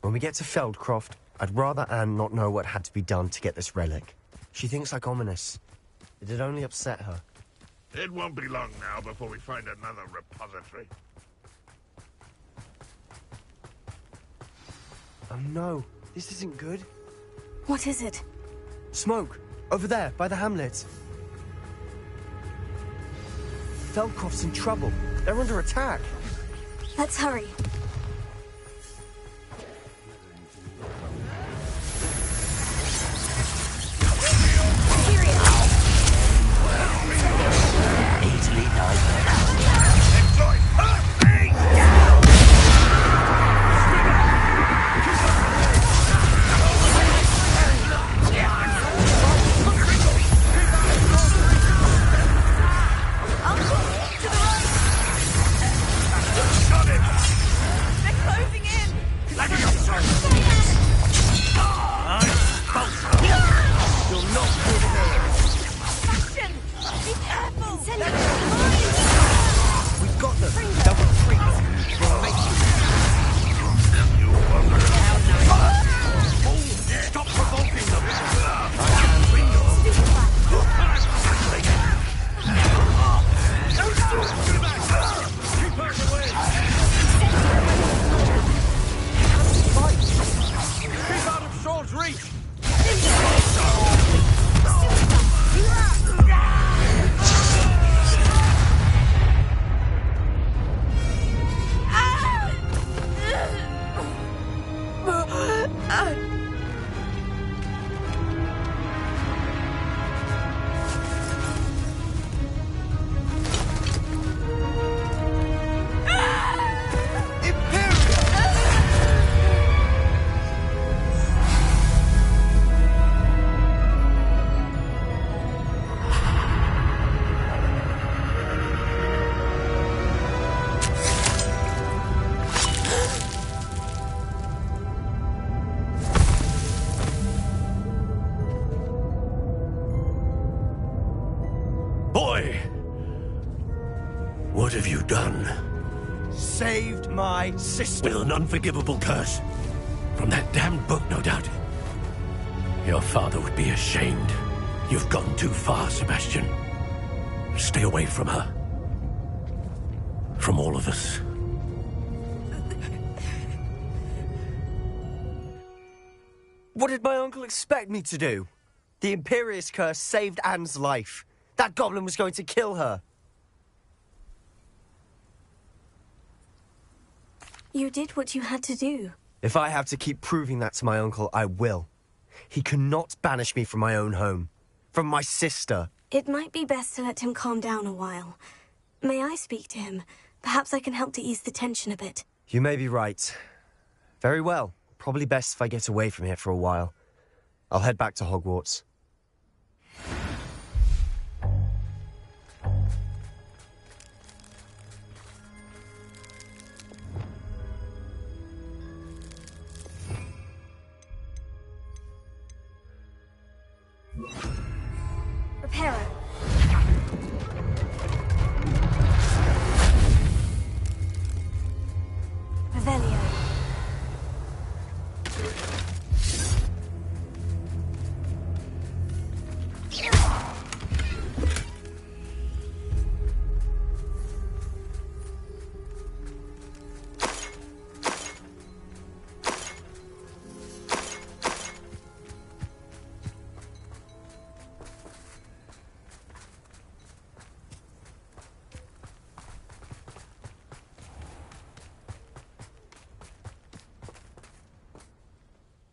When we get to Feldcroft, I'd rather Anne not know what had to be done to get this relic. She thinks like ominous. It'd only upset her. It won't be long now before we find another repository. Oh no, this isn't good. What is it? Smoke! Over there, by the hamlet. Feldcroft's in trouble. They're under attack. Let's hurry. Easily done. What have you done? Saved my sister. With an unforgivable curse. From that damned book, no doubt. Your father would be ashamed. You've gone too far, Sebastian. Stay away from her. From all of us. What did my uncle expect me to do? The Imperious curse saved Anne's life. That goblin was going to kill her. You did what you had to do. If I have to keep proving that to my uncle, I will. He cannot banish me from my own home. From my sister. It might be best to let him calm down a while. May I speak to him? Perhaps I can help to ease the tension a bit. You may be right. Very well. Probably best if I get away from here for a while. I'll head back to Hogwarts. Reparo. Revelio.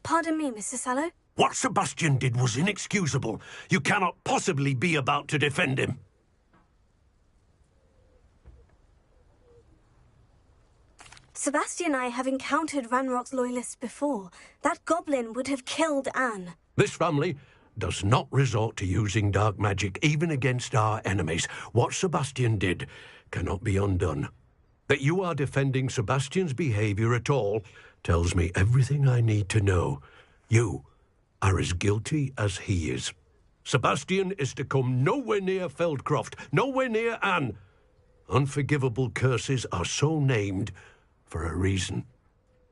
Pardon me, Mr. Sallow. What Sebastian did was inexcusable. You cannot possibly be about to defend him. Sebastian and I have encountered Ranrock's loyalists before. That goblin would have killed Anne. This family does not resort to using dark magic even against our enemies. What Sebastian did cannot be undone. That you are defending Sebastian's behavior at all tells me everything I need to know. You are as guilty as he is. Sebastian is to come nowhere near Feldcroft, nowhere near Anne. Unforgivable curses are so named for a reason.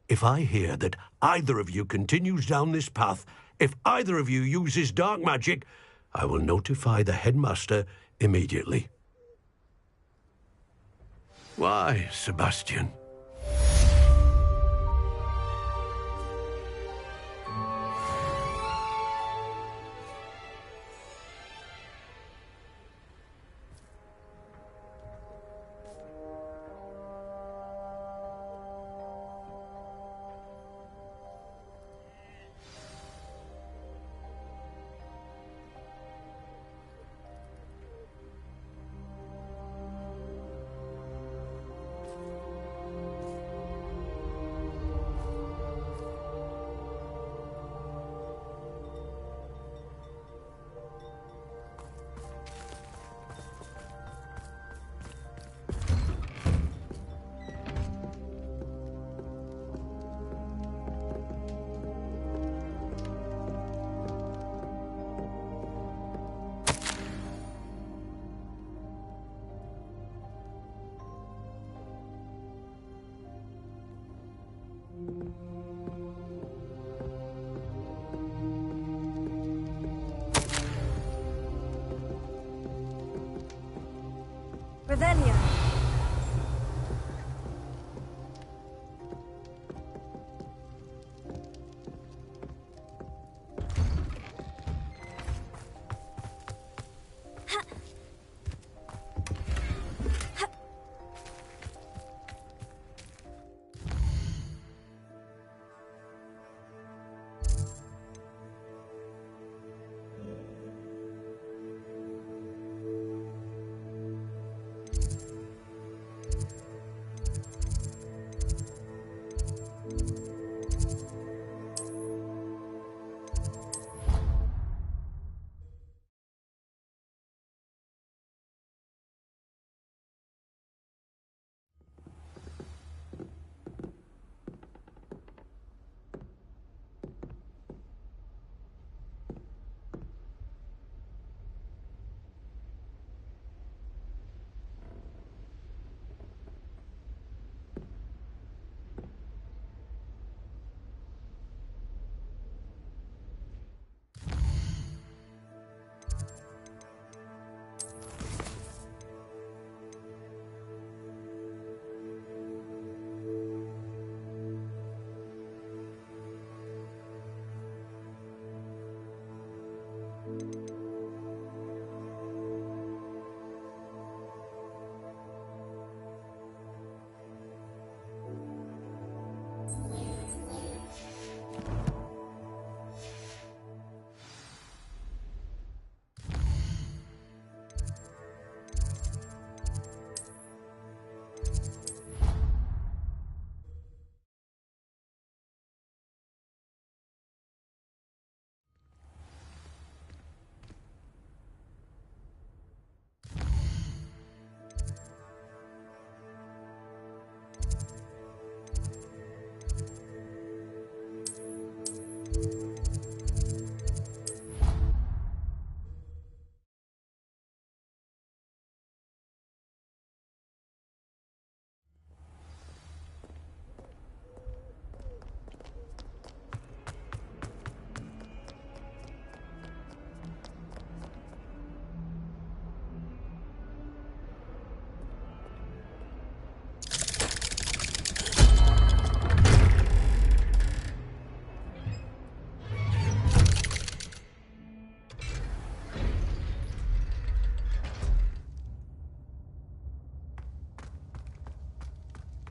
If I hear that either of you continues down this path, if either of you uses dark magic, I will notify the headmaster immediately. Why, Sebastian? Revelio.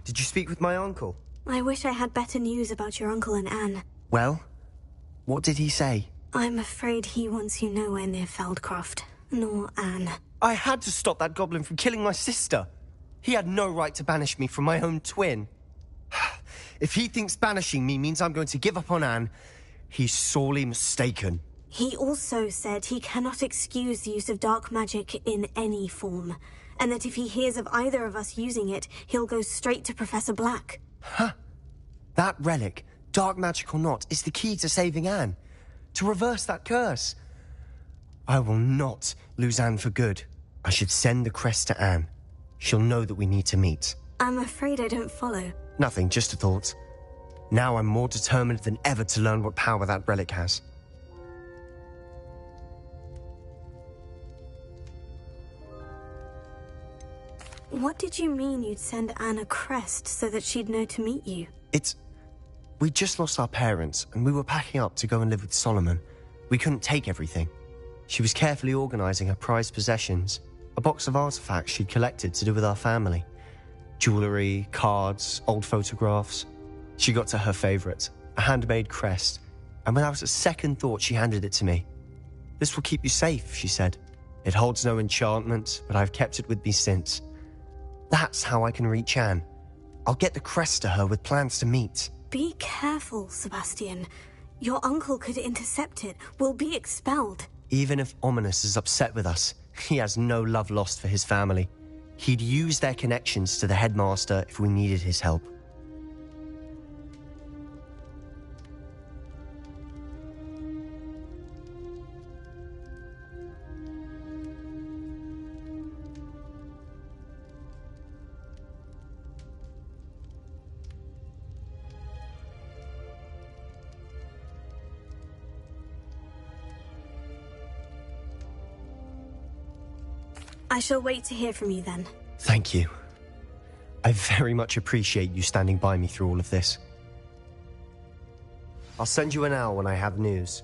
Did you speak with my uncle? I wish I had better news about your uncle and Anne. Well, what did he say? I'm afraid he wants you nowhere near Feldcroft, nor Anne. I had to stop that goblin from killing my sister. He had no right to banish me from my own twin. If he thinks banishing me means I'm going to give up on Anne, he's sorely mistaken. He also said he cannot excuse the use of dark magic in any form, and that if he hears of either of us using it, he'll go straight to Professor Black. Huh. That relic, dark magic or not, is the key to saving Anne. To reverse that curse. I will not lose Anne for good. I should send the crest to Anne. She'll know that we need to meet. I'm afraid I don't follow. Nothing, just a thought. Now I'm more determined than ever to learn what power that relic has. What did you mean you'd send Anne a crest so that she'd know to meet you? We just lost our parents, and we were packing up to go and live with Solomon. We couldn't take everything. She was carefully organizing her prized possessions, a box of artifacts she'd collected to do with our family. Jewelry, cards, old photographs. She got to her favorite, a handmade crest, and without a second thought she handed it to me. "This will keep you safe," she said. "It holds no enchantment, but I've kept it with me since. That's how I can reach Anne. I'll get the crest to her with plans to meet." Be careful, Sebastian. Your uncle could intercept it. We'll be expelled. Even if Ominous is upset with us, he has no love lost for his family. He'd use their connections to the headmaster if we needed his help. I shall wait to hear from you then. Thank you. I very much appreciate you standing by me through all of this. I'll send you an owl when I have news.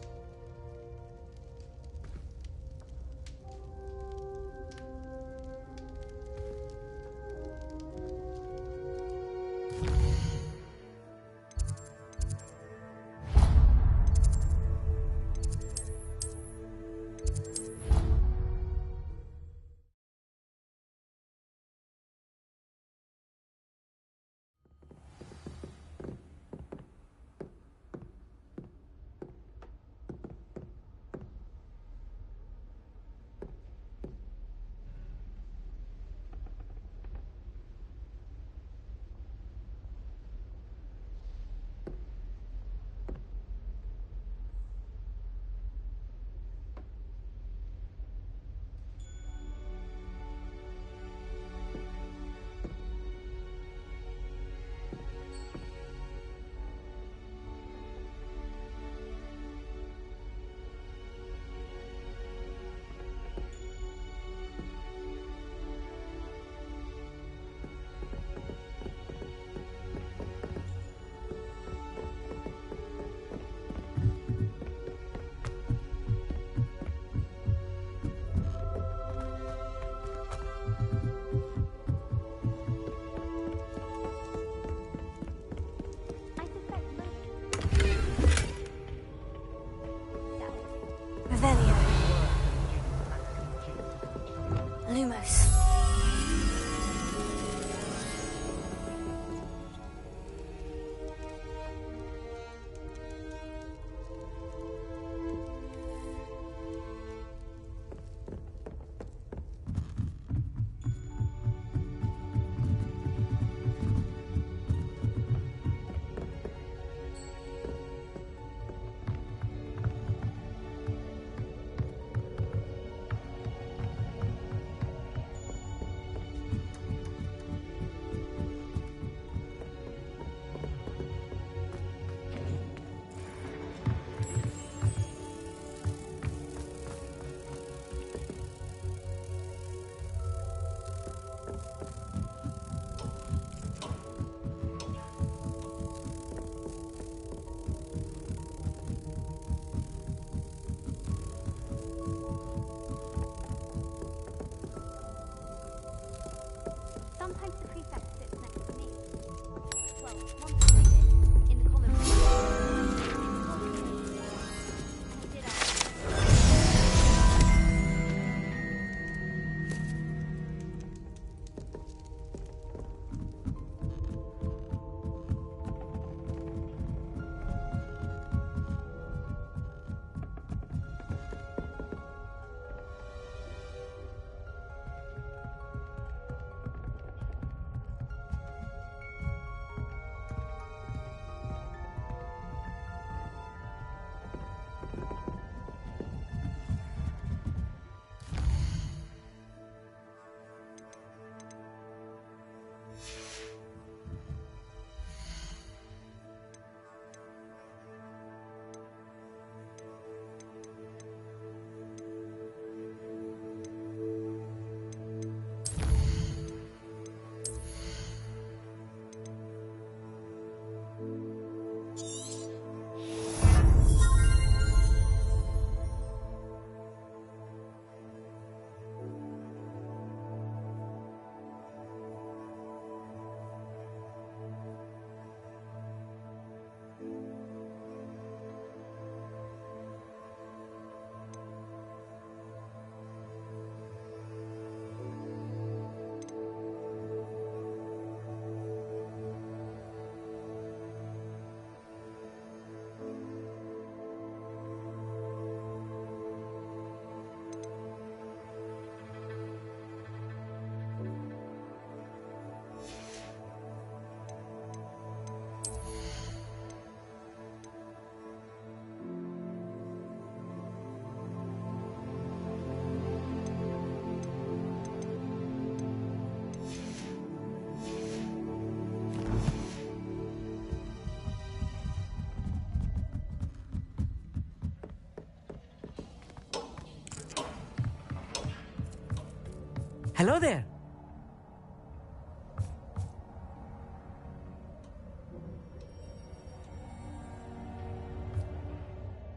Hello there.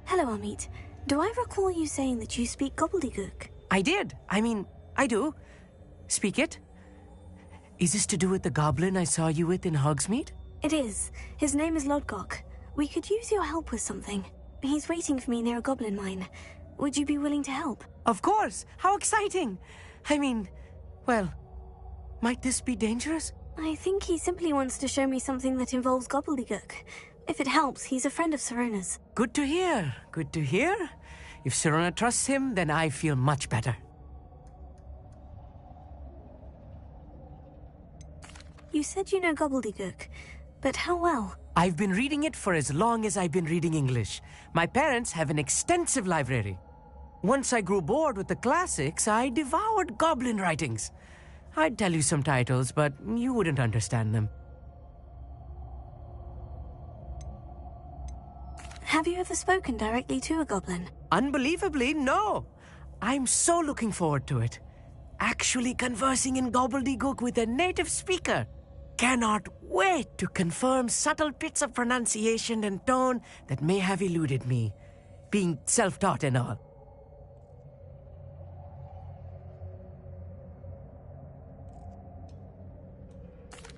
Hello, Amit. Do I recall you saying that you speak gobbledygook? I did. I do. Speak it. Is this to do with the goblin I saw you with in Hogsmeade? It is. His name is Lodgok. We could use your help with something. He's waiting for me near a goblin mine. Would you be willing to help? Of course! How exciting! Well, might this be dangerous? I think he simply wants to show me something that involves gobbledygook. If it helps, he's a friend of Sirona's. Good to hear. Good to hear. If Sirona trusts him, then I feel much better. You said you know gobbledygook, but how well? I've been reading it for as long as I've been reading English. My parents have an extensive library. Once I grew bored with the classics, I devoured goblin writings. I'd tell you some titles, but you wouldn't understand them. Have you ever spoken directly to a goblin? Unbelievably, no. I'm so looking forward to it. Actually conversing in gobbledygook with a native speaker. Cannot wait to confirm subtle bits of pronunciation and tone that may have eluded me, being self-taught and all.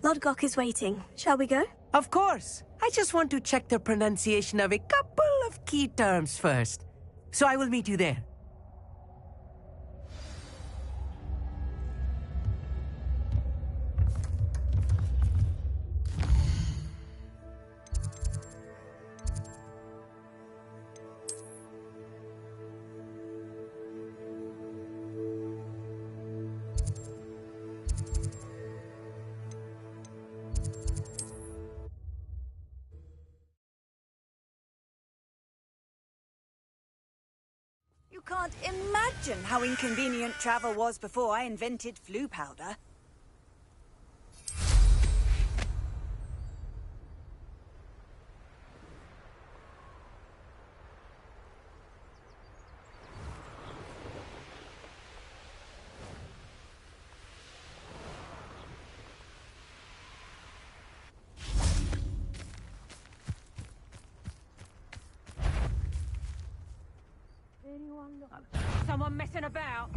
Lodgok is waiting. Shall we go? Of course. I just want to check the pronunciation of a couple of key terms first. So I will meet you there. You can't imagine how inconvenient travel was before I invented flu powder. Someone messing about?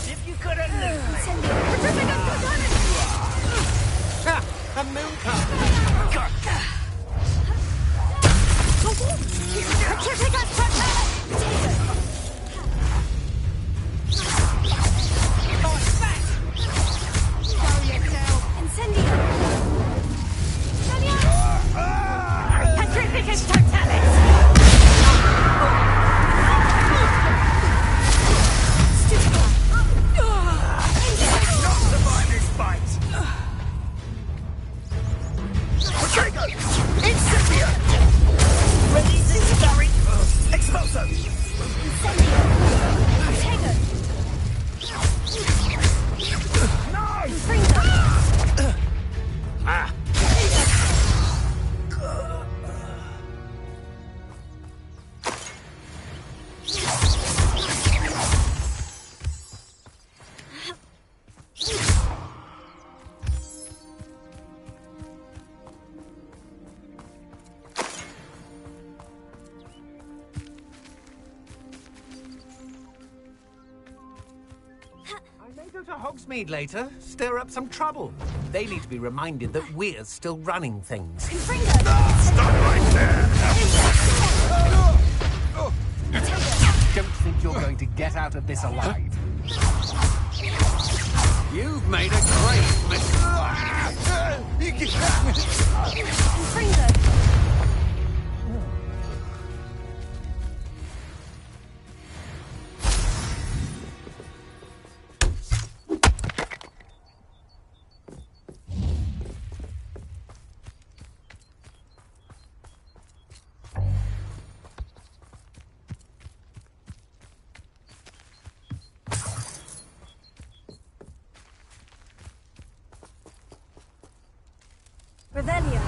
If you could A moon cup! Go to Hogsmeade later, stir up some trouble. They need to be reminded that we're still running things. Stop right there! Don't think you're going to get out of this alive. You've made a great mistake. Revelio.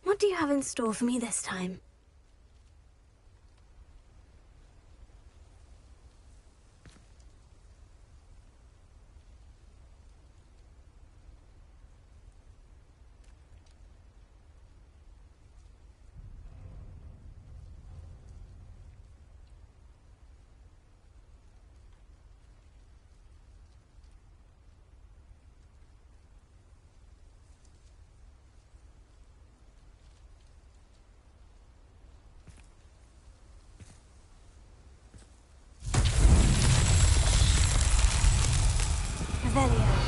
What do you have in store for me this time? Revelio.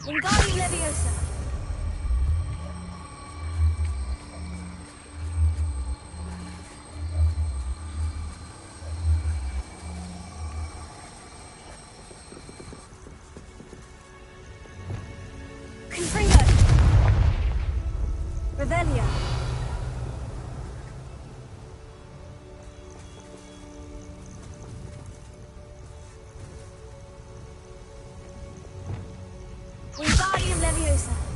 Wingardium Leviosa. Confringo. Revelio. Wingardium Leviosa.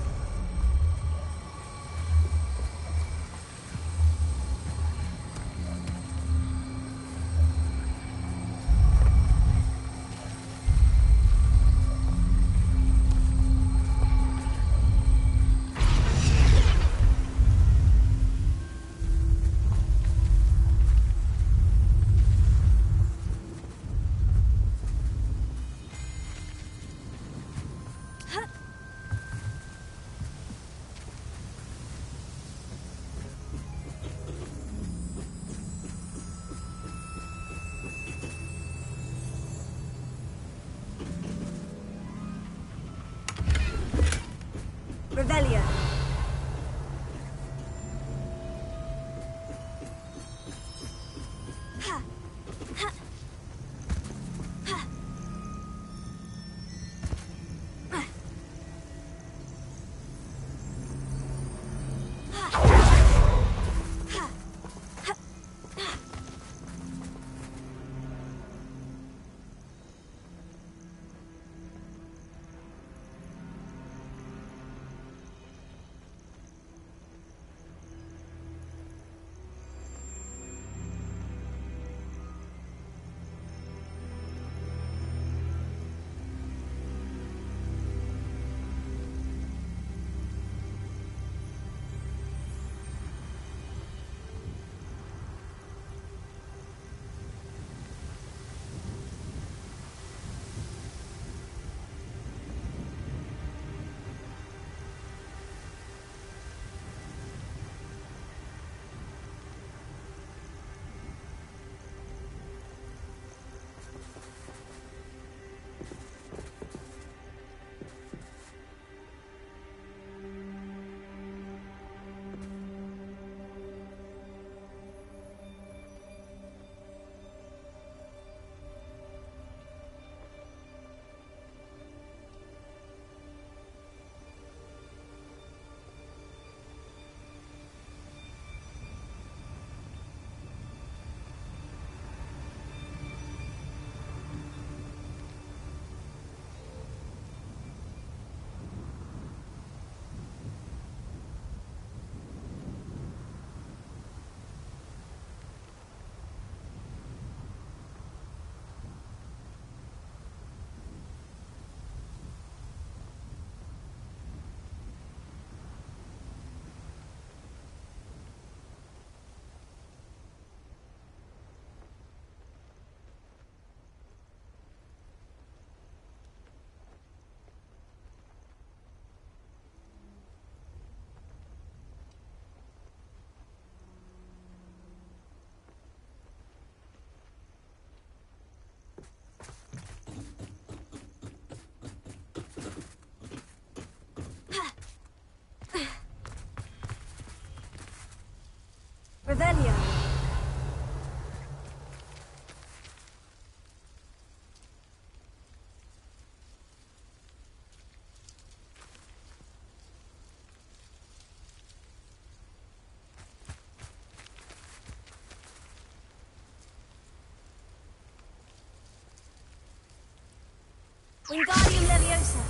Wingardium Leviosa.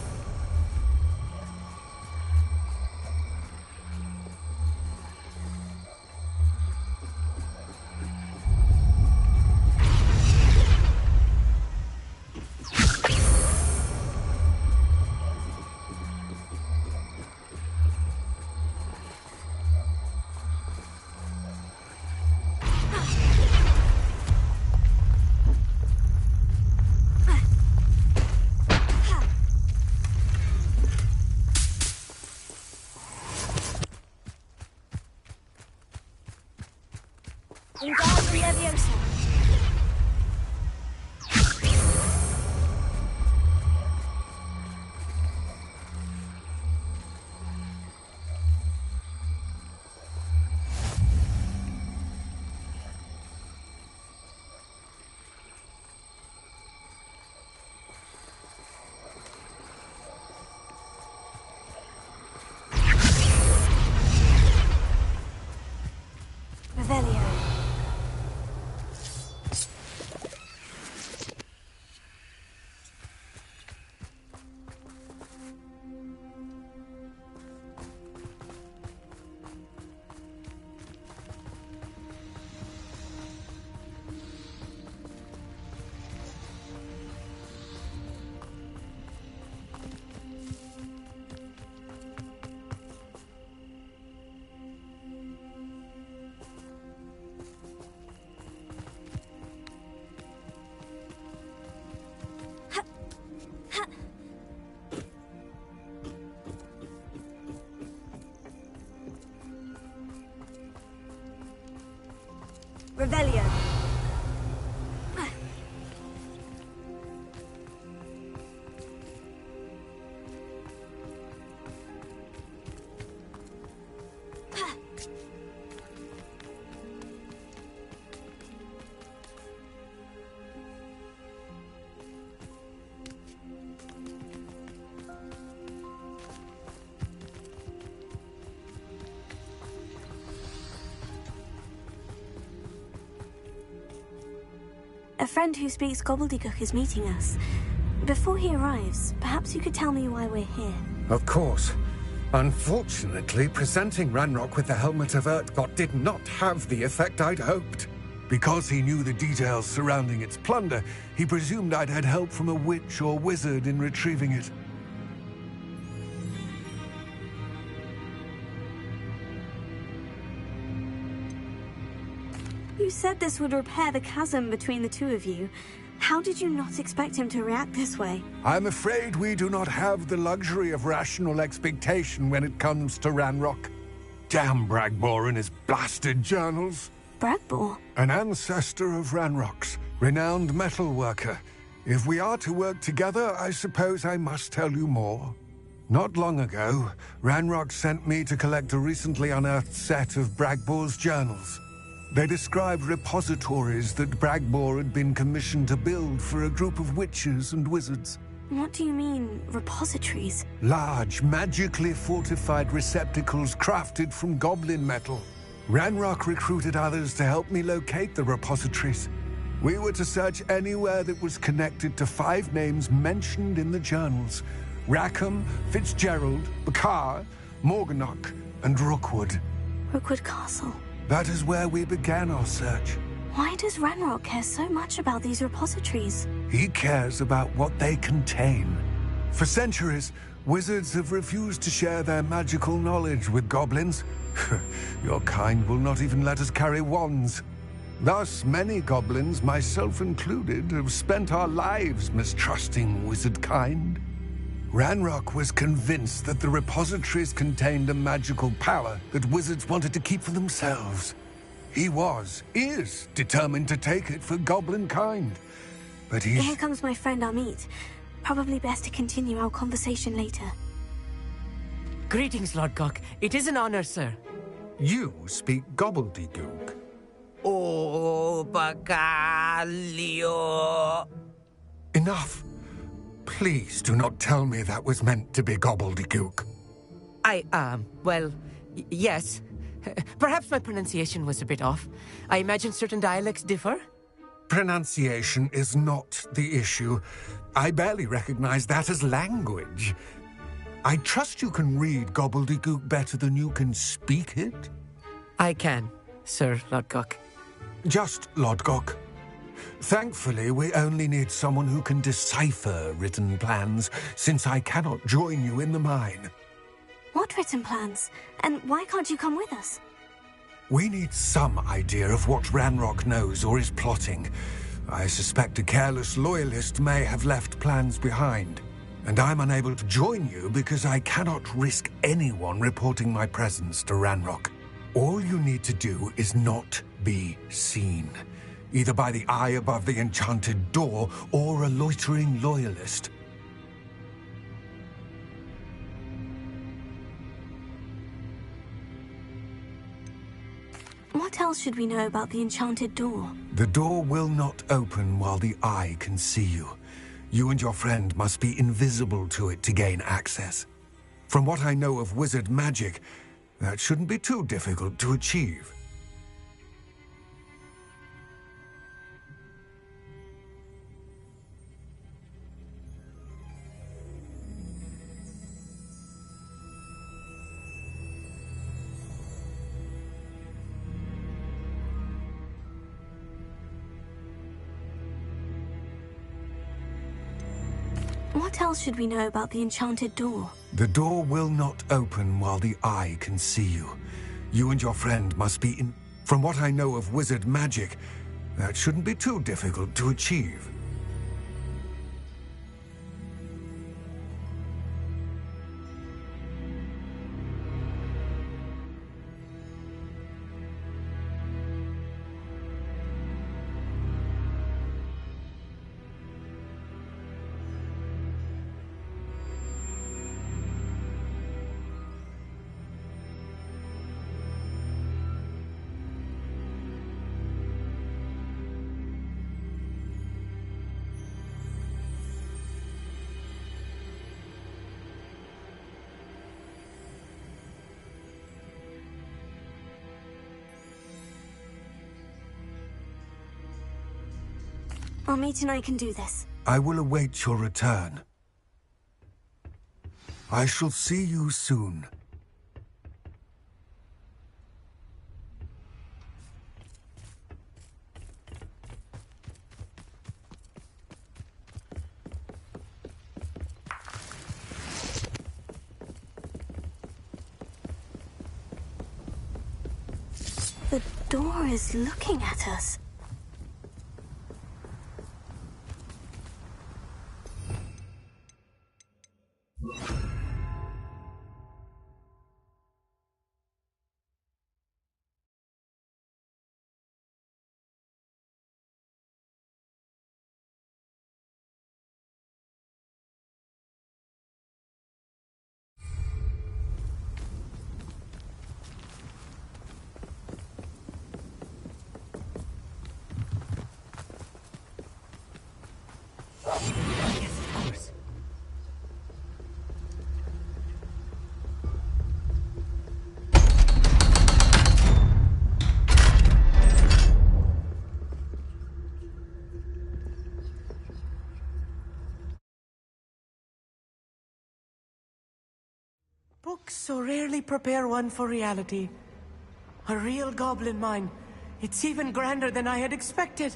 Wingardium Leviosa. Revelio. Revelio. A friend who speaks gobbledygook is meeting us. Before he arrives, perhaps you could tell me why we're here. Of course. Unfortunately, presenting Ranrock with the Helmet of Urtkot did not have the effect I'd hoped. Because he knew the details surrounding its plunder, he presumed I'd had help from a witch or wizard in retrieving it. You said this would repair the chasm between the two of you. How did you not expect him to react this way? I'm afraid we do not have the luxury of rational expectation when it comes to Ranrock. Damn Bragbor and his blasted journals. Bragbor? An ancestor of Ranrock's, renowned metal worker. If we are to work together, I suppose I must tell you more. Not long ago, Ranrock sent me to collect a recently unearthed set of Bragbor's journals. They described repositories that Bragbor had been commissioned to build for a group of witches and wizards. What do you mean, repositories? Large, magically fortified receptacles crafted from goblin metal. Ranrock recruited others to help me locate the repositories. We were to search anywhere that was connected to 5 names mentioned in the journals: Rackham, Fitzgerald, Bakar, Morganach, and Rookwood. Rookwood Castle. That is where we began our search. Why does Ranrock care so much about these repositories? He cares about what they contain. For centuries, wizards have refused to share their magical knowledge with goblins. Your kind will not even let us carry wands. Thus, many goblins, myself included, have spent our lives mistrusting wizard kind. Ranrock was convinced that the repositories contained a magical power that wizards wanted to keep for themselves. He is determined to take it for goblin kind. But Here comes my friend Amit. Probably best to continue our conversation later. Greetings, Lord Cock. It is an honor, sir. You speak gobbledygook. Oh, Bacalio. Enough. Please do not tell me that was meant to be gobbledygook. Well, yes. Perhaps my pronunciation was a bit off. I imagine certain dialects differ. Pronunciation is not the issue. I barely recognize that as language. I trust you can read gobbledygook better than you can speak it? I can, Sir Lodgok. Just Lodgok. Thankfully, we only need someone who can decipher written plans, since I cannot join you in the mine. What written plans? And why can't you come with us? We need some idea of what Ranrock knows or is plotting. I suspect a careless loyalist may have left plans behind. And I'm unable to join you because I cannot risk anyone reporting my presence to Ranrock. All you need to do is not be seen, either by the eye above the enchanted door or a loitering loyalist. What else should we know about the enchanted door? The door will not open while the eye can see you. You and your friend must be invisible to it to gain access. From what I know of wizard magic, that shouldn't be too difficult to achieve. What else should we know about the enchanted door? The door will not open while the eye can see you. You and your friend must be in... From what I know of wizard magic, that shouldn't be too difficult to achieve. Armit and I can do this. I will await your return. I shall see you soon. The door is looking at us. Books so rarely prepare one for reality. A real goblin mine. It's even grander than I had expected.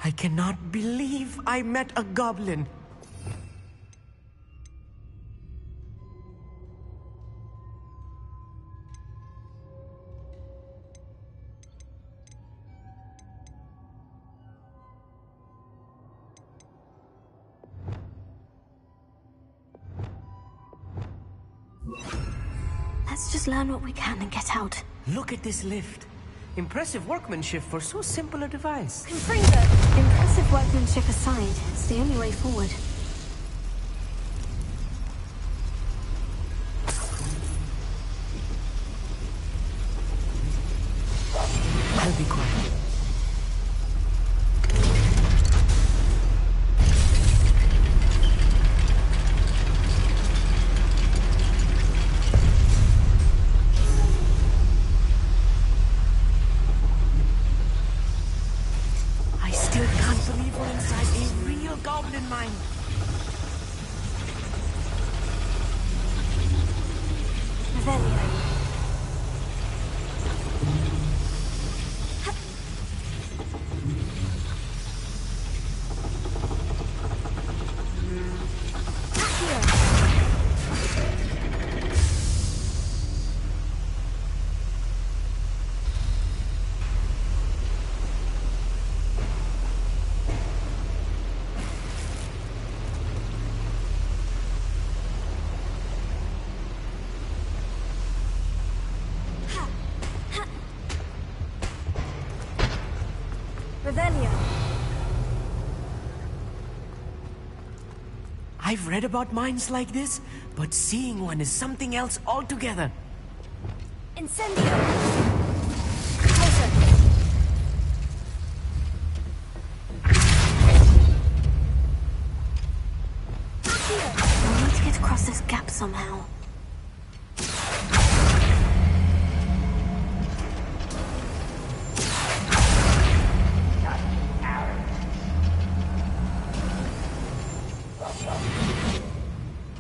I cannot believe I met a goblin. Let's just learn what we can and get out. Look at this lift. Impressive workmanship for so simple a device. Confringo! Impressive workmanship aside, it's the only way forward. I'll be goblin mine. Revelio. Revelio. I've read about mines like this, but seeing one is something else altogether. Incendio. Closer. We need to get across this gap somehow.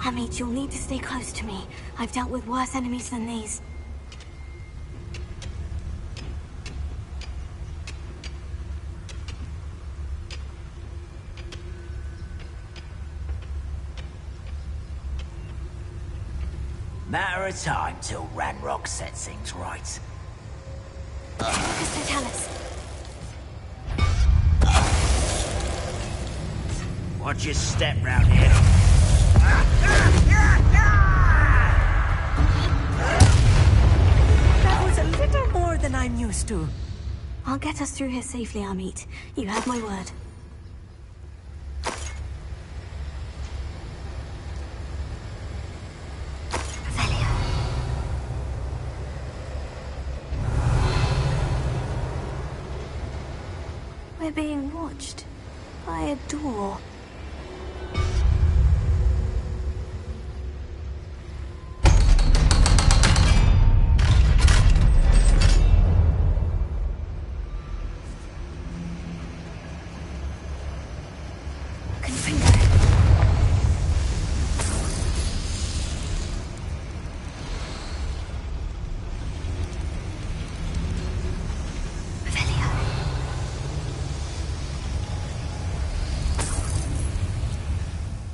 Amit, you'll need to stay close to me. I've dealt with worse enemies than these. Matter of time till Ranrock sets things right. Totalis. Watch your step round here. That was a little more than I'm used to. I'll get us through here safely, Amit. You have my word. We're being watched by a door.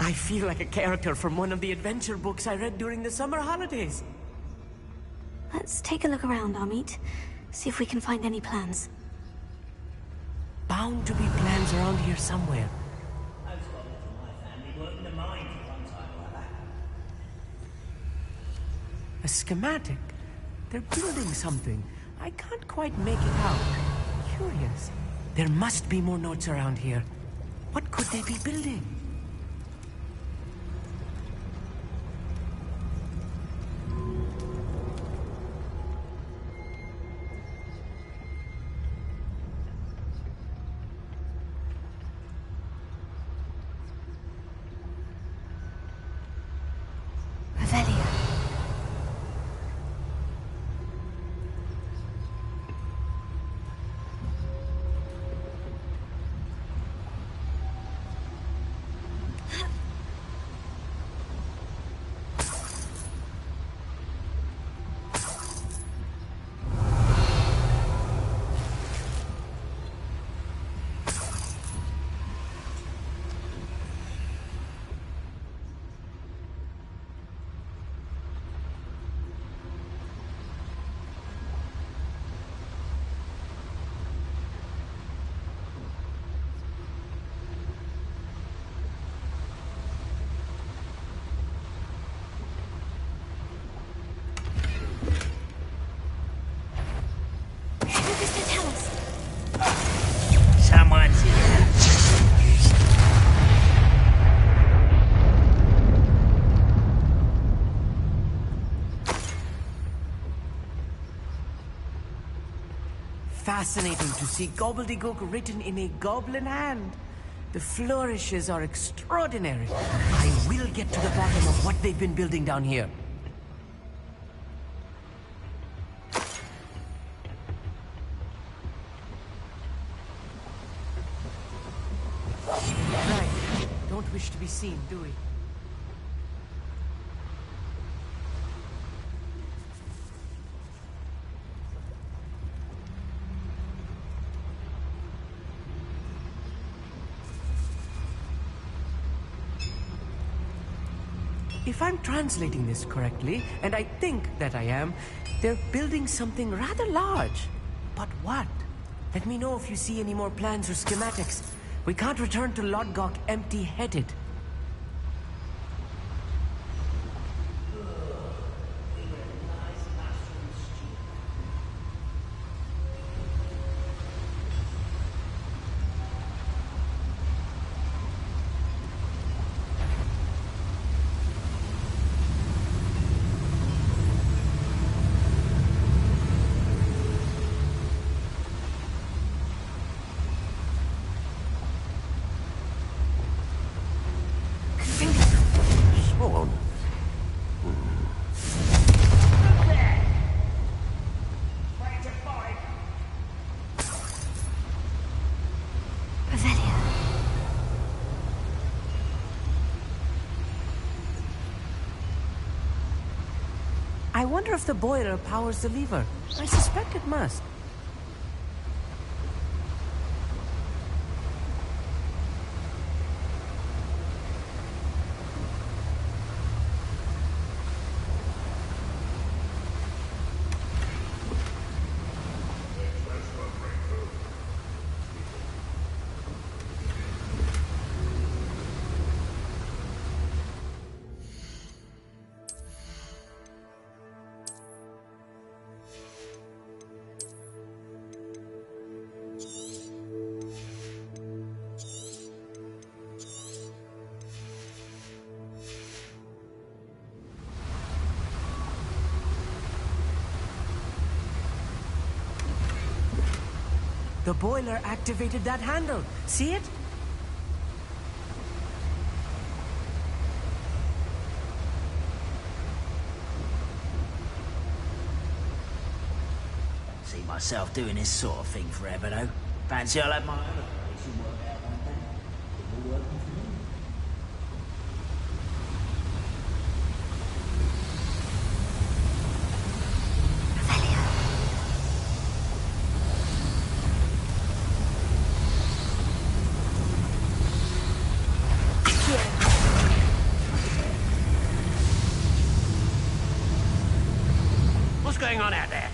I feel like a character from one of the adventure books I read during the summer holidays. Let's take a look around, Amit. See if we can find any plans. Bound to be plans around here somewhere. A schematic? They're building something. I can't quite make it out. Curious. There must be more notes around here. What could they be building? Someone's here. Fascinating to see gobbledygook written in a goblin hand. The flourishes are extraordinary. I will get to the bottom of what they've been building down here. Right. don't wish to be seen, do we? If I'm translating this correctly, and I think that I am, they're building something rather large. But what? Let me know if you see any more plans or schematics. We can't return to Lodgok empty-headed. I wonder if the boiler powers the lever. I suspect it must. The boiler activated that handle. See it? See myself doing this sort of thing forever, though. Fancy I'll have my own place and work out one day. It will work for me. What's going on out there?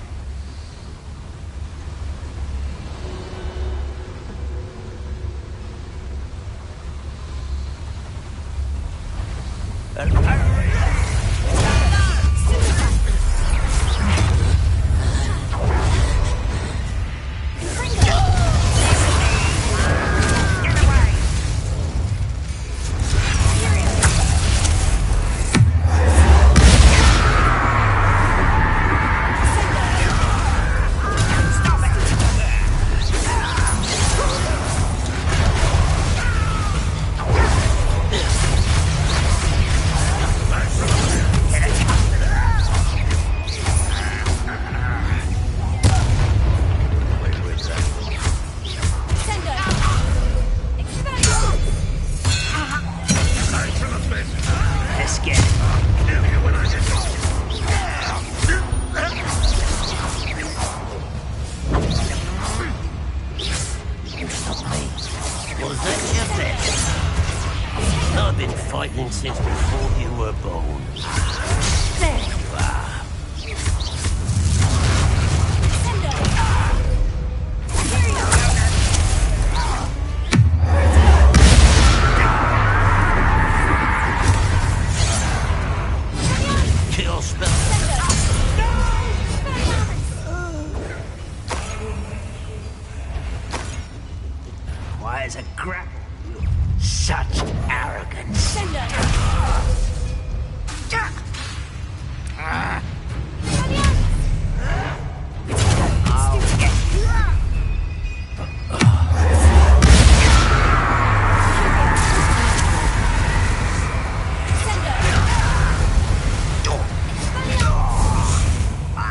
I've been fighting since before you were born. There you are. Kill spell. Why is a grapple? Such arrogance.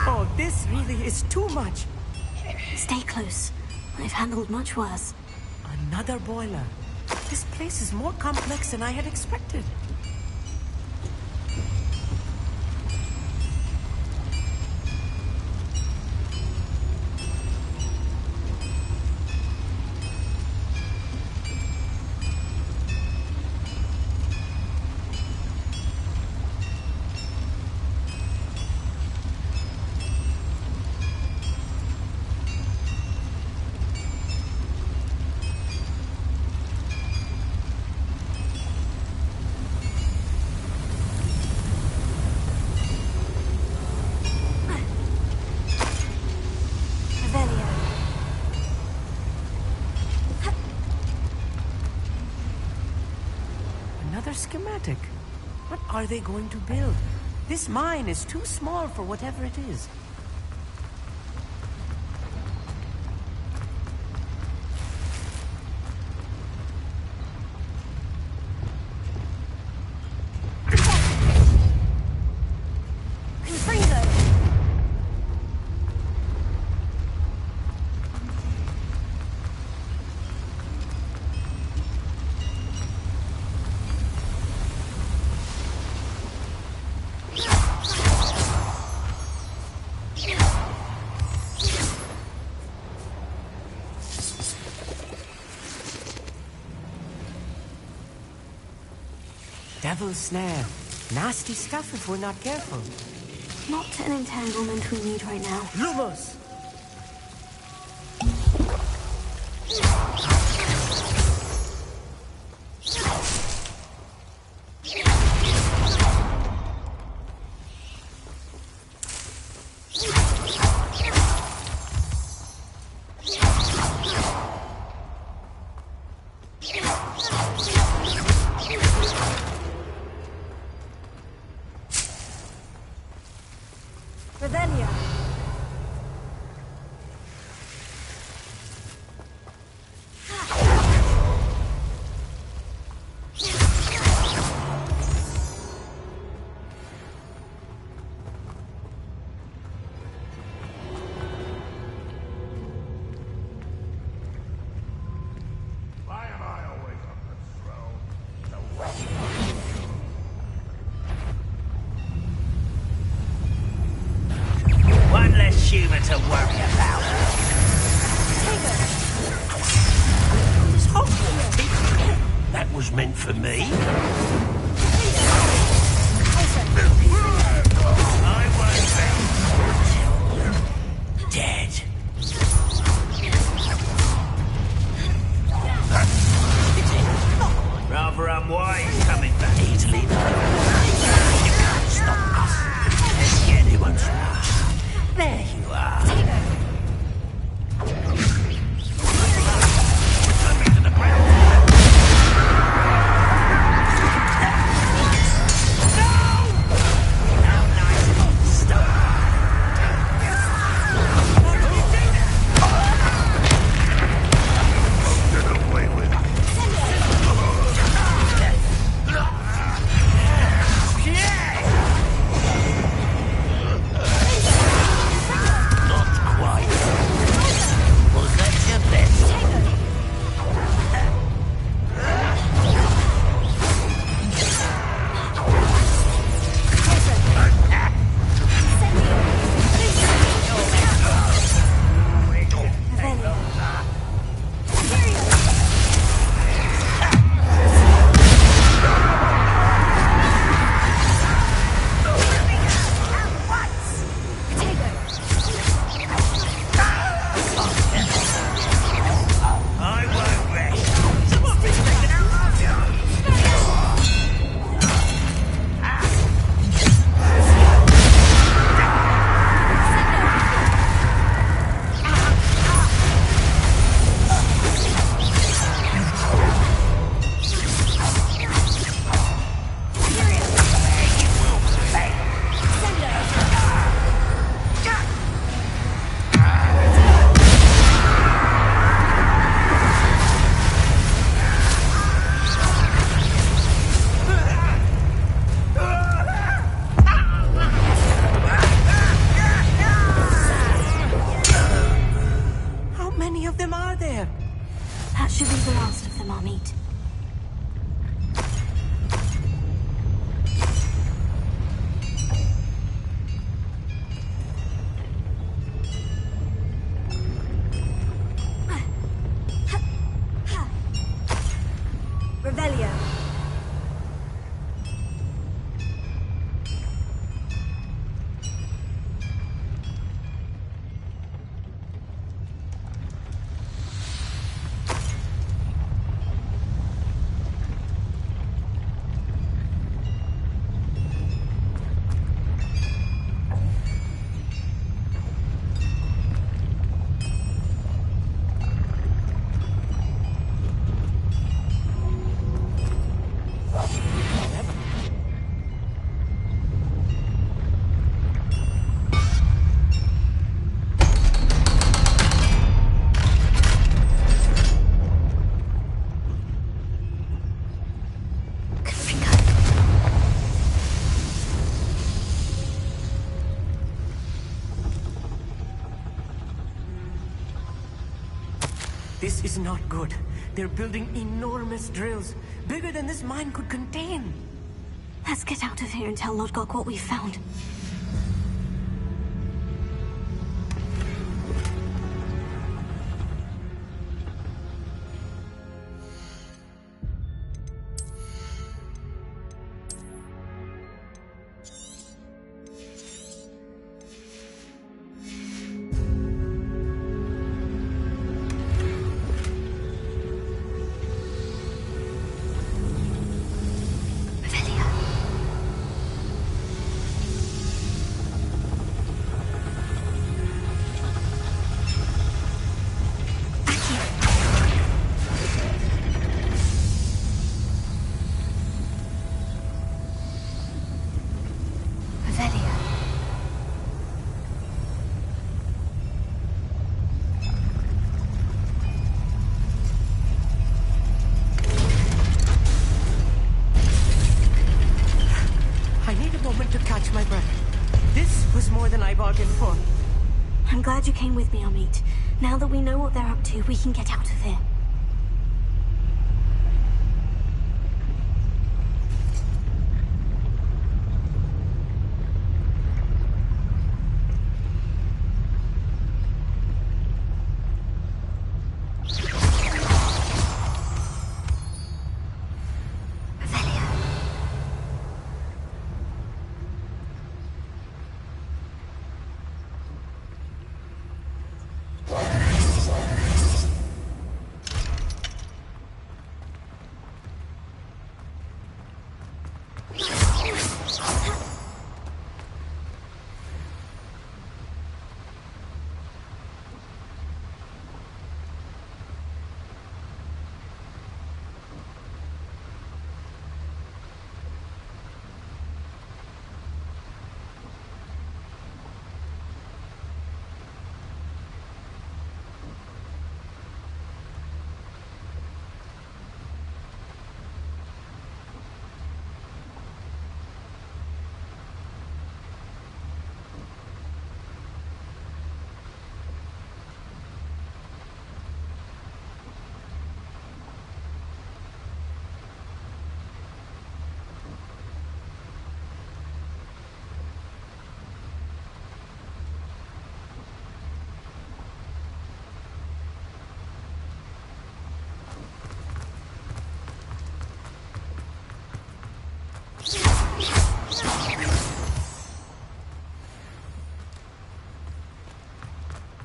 Oh, this really is too much. Stay close. I've handled much worse. Another boiler. This place is more complex than I had expected. Schematic. What are they going to build? This mine is too small for whatever it is. Devil's snare. Nasty stuff if we're not careful. Not an entanglement we need right now. Lumos! Human to worry about. This Hogwarts. That was meant for me. I won't be dead. Rather unwise coming back easily. You can't stop us. Anyone stop. There you are. That should be the last of them I'll meet. Revelio. This is not good. They're building enormous drills, bigger than this mine could contain. Let's get out of here and tell Lodgok what we found. My breath. This was more than I bargained for. I'm glad you came with me, Amit. Now that we know what they're up to, we can get out of here.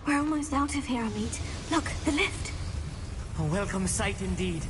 We're almost out of here, Amit. Look, the lift. A welcome sight indeed.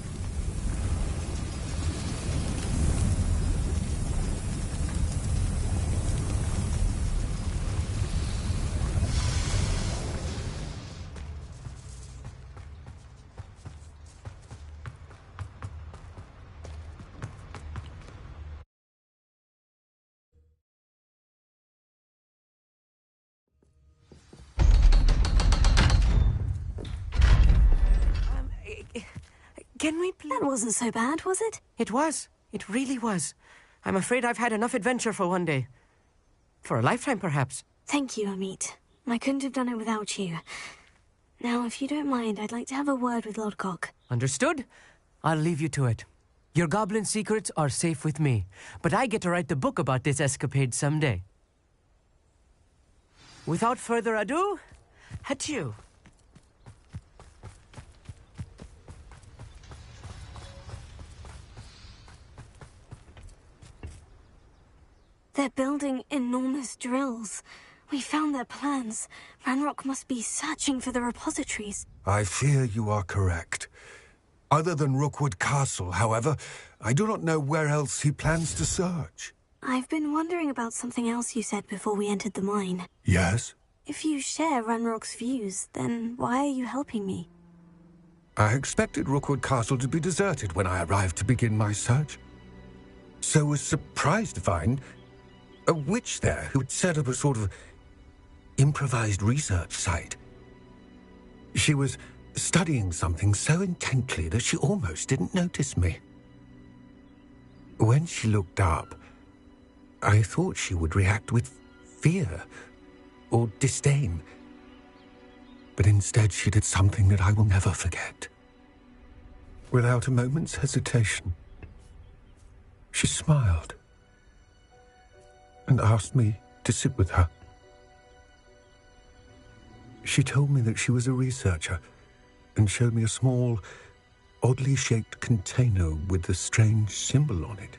Can we please... That wasn't so bad, was it? It was. It really was. I'm afraid I've had enough adventure for one day. For a lifetime, perhaps. Thank you, Amit. I couldn't have done it without you. Now, if you don't mind, I'd like to have a word with Lodgok. Understood? I'll leave you to it. Your goblin secrets are safe with me, but I get to write the book about this escapade someday. Without further ado, adieu. They're building enormous drills. We found their plans. Ranrock must be searching for the repositories. I fear you are correct. Other than Rookwood Castle, however, I do not know where else he plans to search. I've been wondering about something else you said before we entered the mine. Yes? If you share Ranrock's views, then why are you helping me? I expected Rookwood Castle to be deserted when I arrived to begin my search. So was surprised to find a witch there who had set up a sort of improvised research site. She was studying something so intently that she almost didn't notice me. When she looked up, I thought she would react with fear or disdain. But instead she did something that I will never forget. Without a moment's hesitation, she smiled and asked me to sit with her. She told me that she was a researcher and showed me a small, oddly shaped container with a strange symbol on it.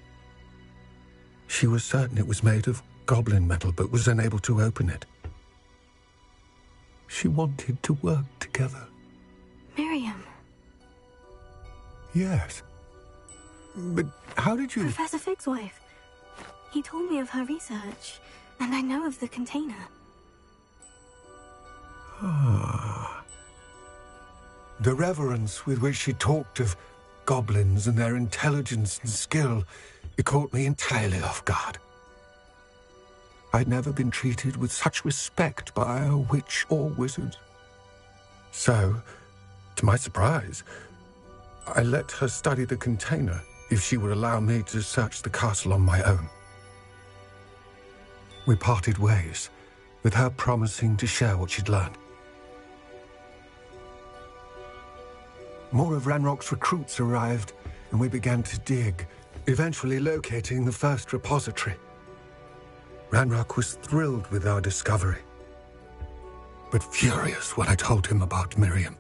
She was certain it was made of goblin metal, but was unable to open it. She wanted to work together. Miriam. Yes. But how did you... Professor Fig's wife. He told me of her research, and I know of the container. Ah. The reverence with which she talked of goblins and their intelligence and skill, it caught me entirely off guard. I'd never been treated with such respect by a witch or wizard. So, to my surprise, I let her study the container if she would allow me to search the castle on my own. We parted ways, with her promising to share what she'd learned. More of Ranrock's recruits arrived, and we began to dig, eventually locating the first repository. Ranrock was thrilled with our discovery, but furious when I told him about Miriam.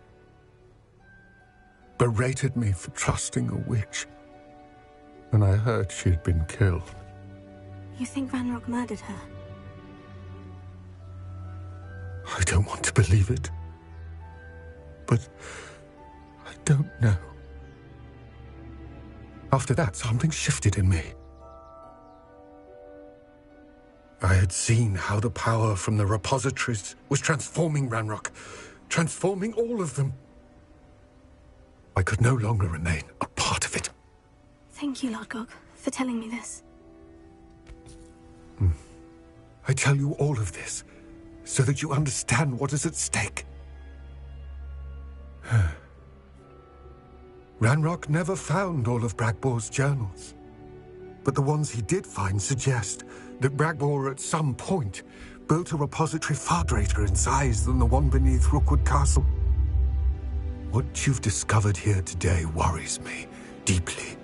Berated me for trusting a witch, and I heard she had been killed. You think Ranrock murdered her? I don't want to believe it, but I don't know. After that, something shifted in me. I had seen how the power from the repositories was transforming Ranrock, transforming all of them. I could no longer remain a part of it. Thank you, Lord Gog, for telling me this. I tell you all of this so that you understand what is at stake. Ranrock never found all of Bragbor's journals, but the ones he did find suggest that Bragbor at some point built a repository far greater in size than the one beneath Rookwood Castle. What you've discovered here today worries me deeply.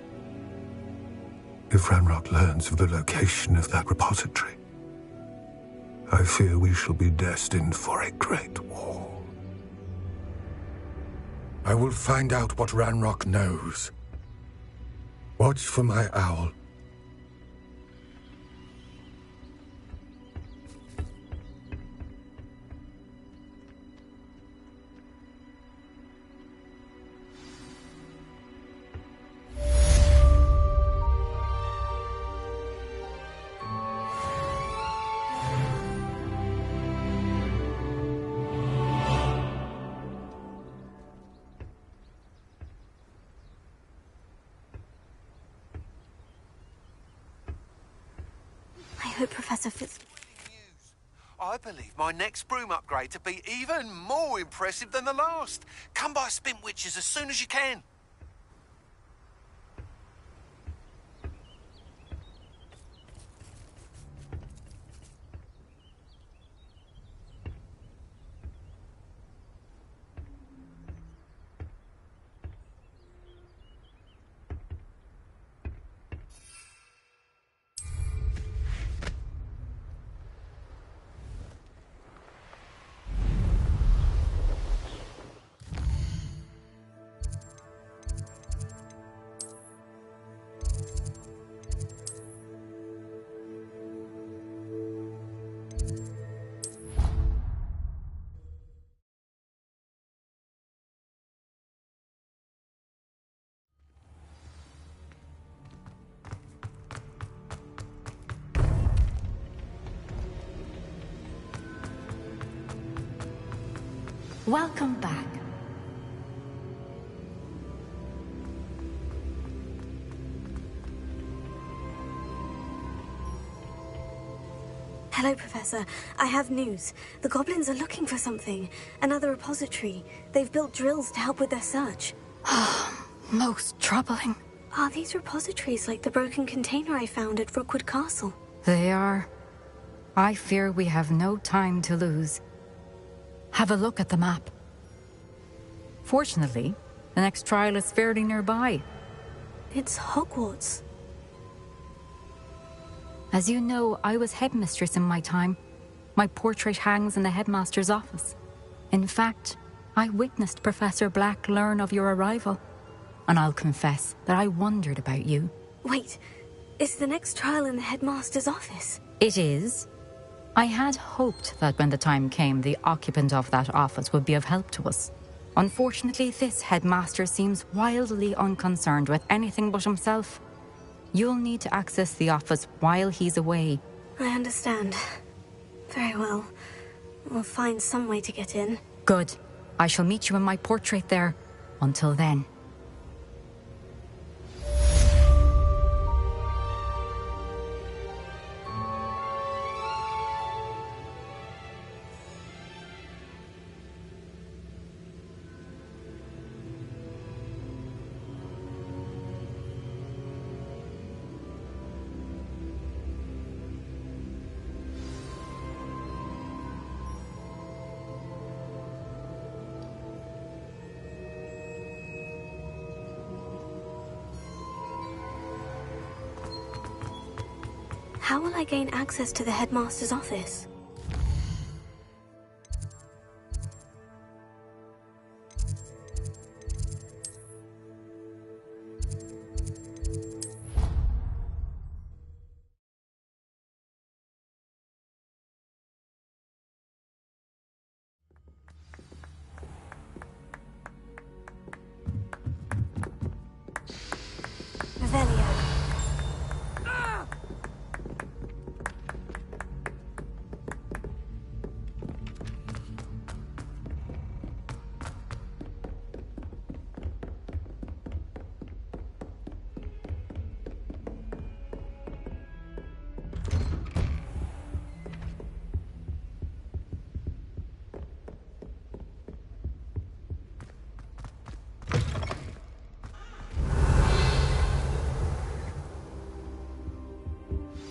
If Ranrock learns of the location of that repository, I fear we shall be destined for a great war. I will find out what Ranrock knows. Watch for my owl. I hope Professor Fitz... I believe my next broom upgrade to be even more impressive than the last. Come by Spintwitches as soon as you can. Welcome back. Hello, Professor. I have news. The goblins are looking for something. Another repository. They've built drills to help with their search. Most troubling. Are these repositories like the broken container I found at Rookwood Castle? They are. I fear we have no time to lose. Have a look at the map. Fortunately, the next trial is fairly nearby. It's Hogwarts. As you know, I was headmistress in my time. My portrait hangs in the headmaster's office. In fact, I witnessed Professor Black learn of your arrival. And I'll confess that I wondered about you. Wait, is the next trial in the headmaster's office? It is. I had hoped that when the time came, the occupant of that office would be of help to us. Unfortunately, this headmaster seems wildly unconcerned with anything but himself. You'll need to access the office while he's away. I understand. Very well. We'll find some way to get in. Good. I shall meet you in my portrait there. Until then. How will I gain access to the headmaster's office? Revelio.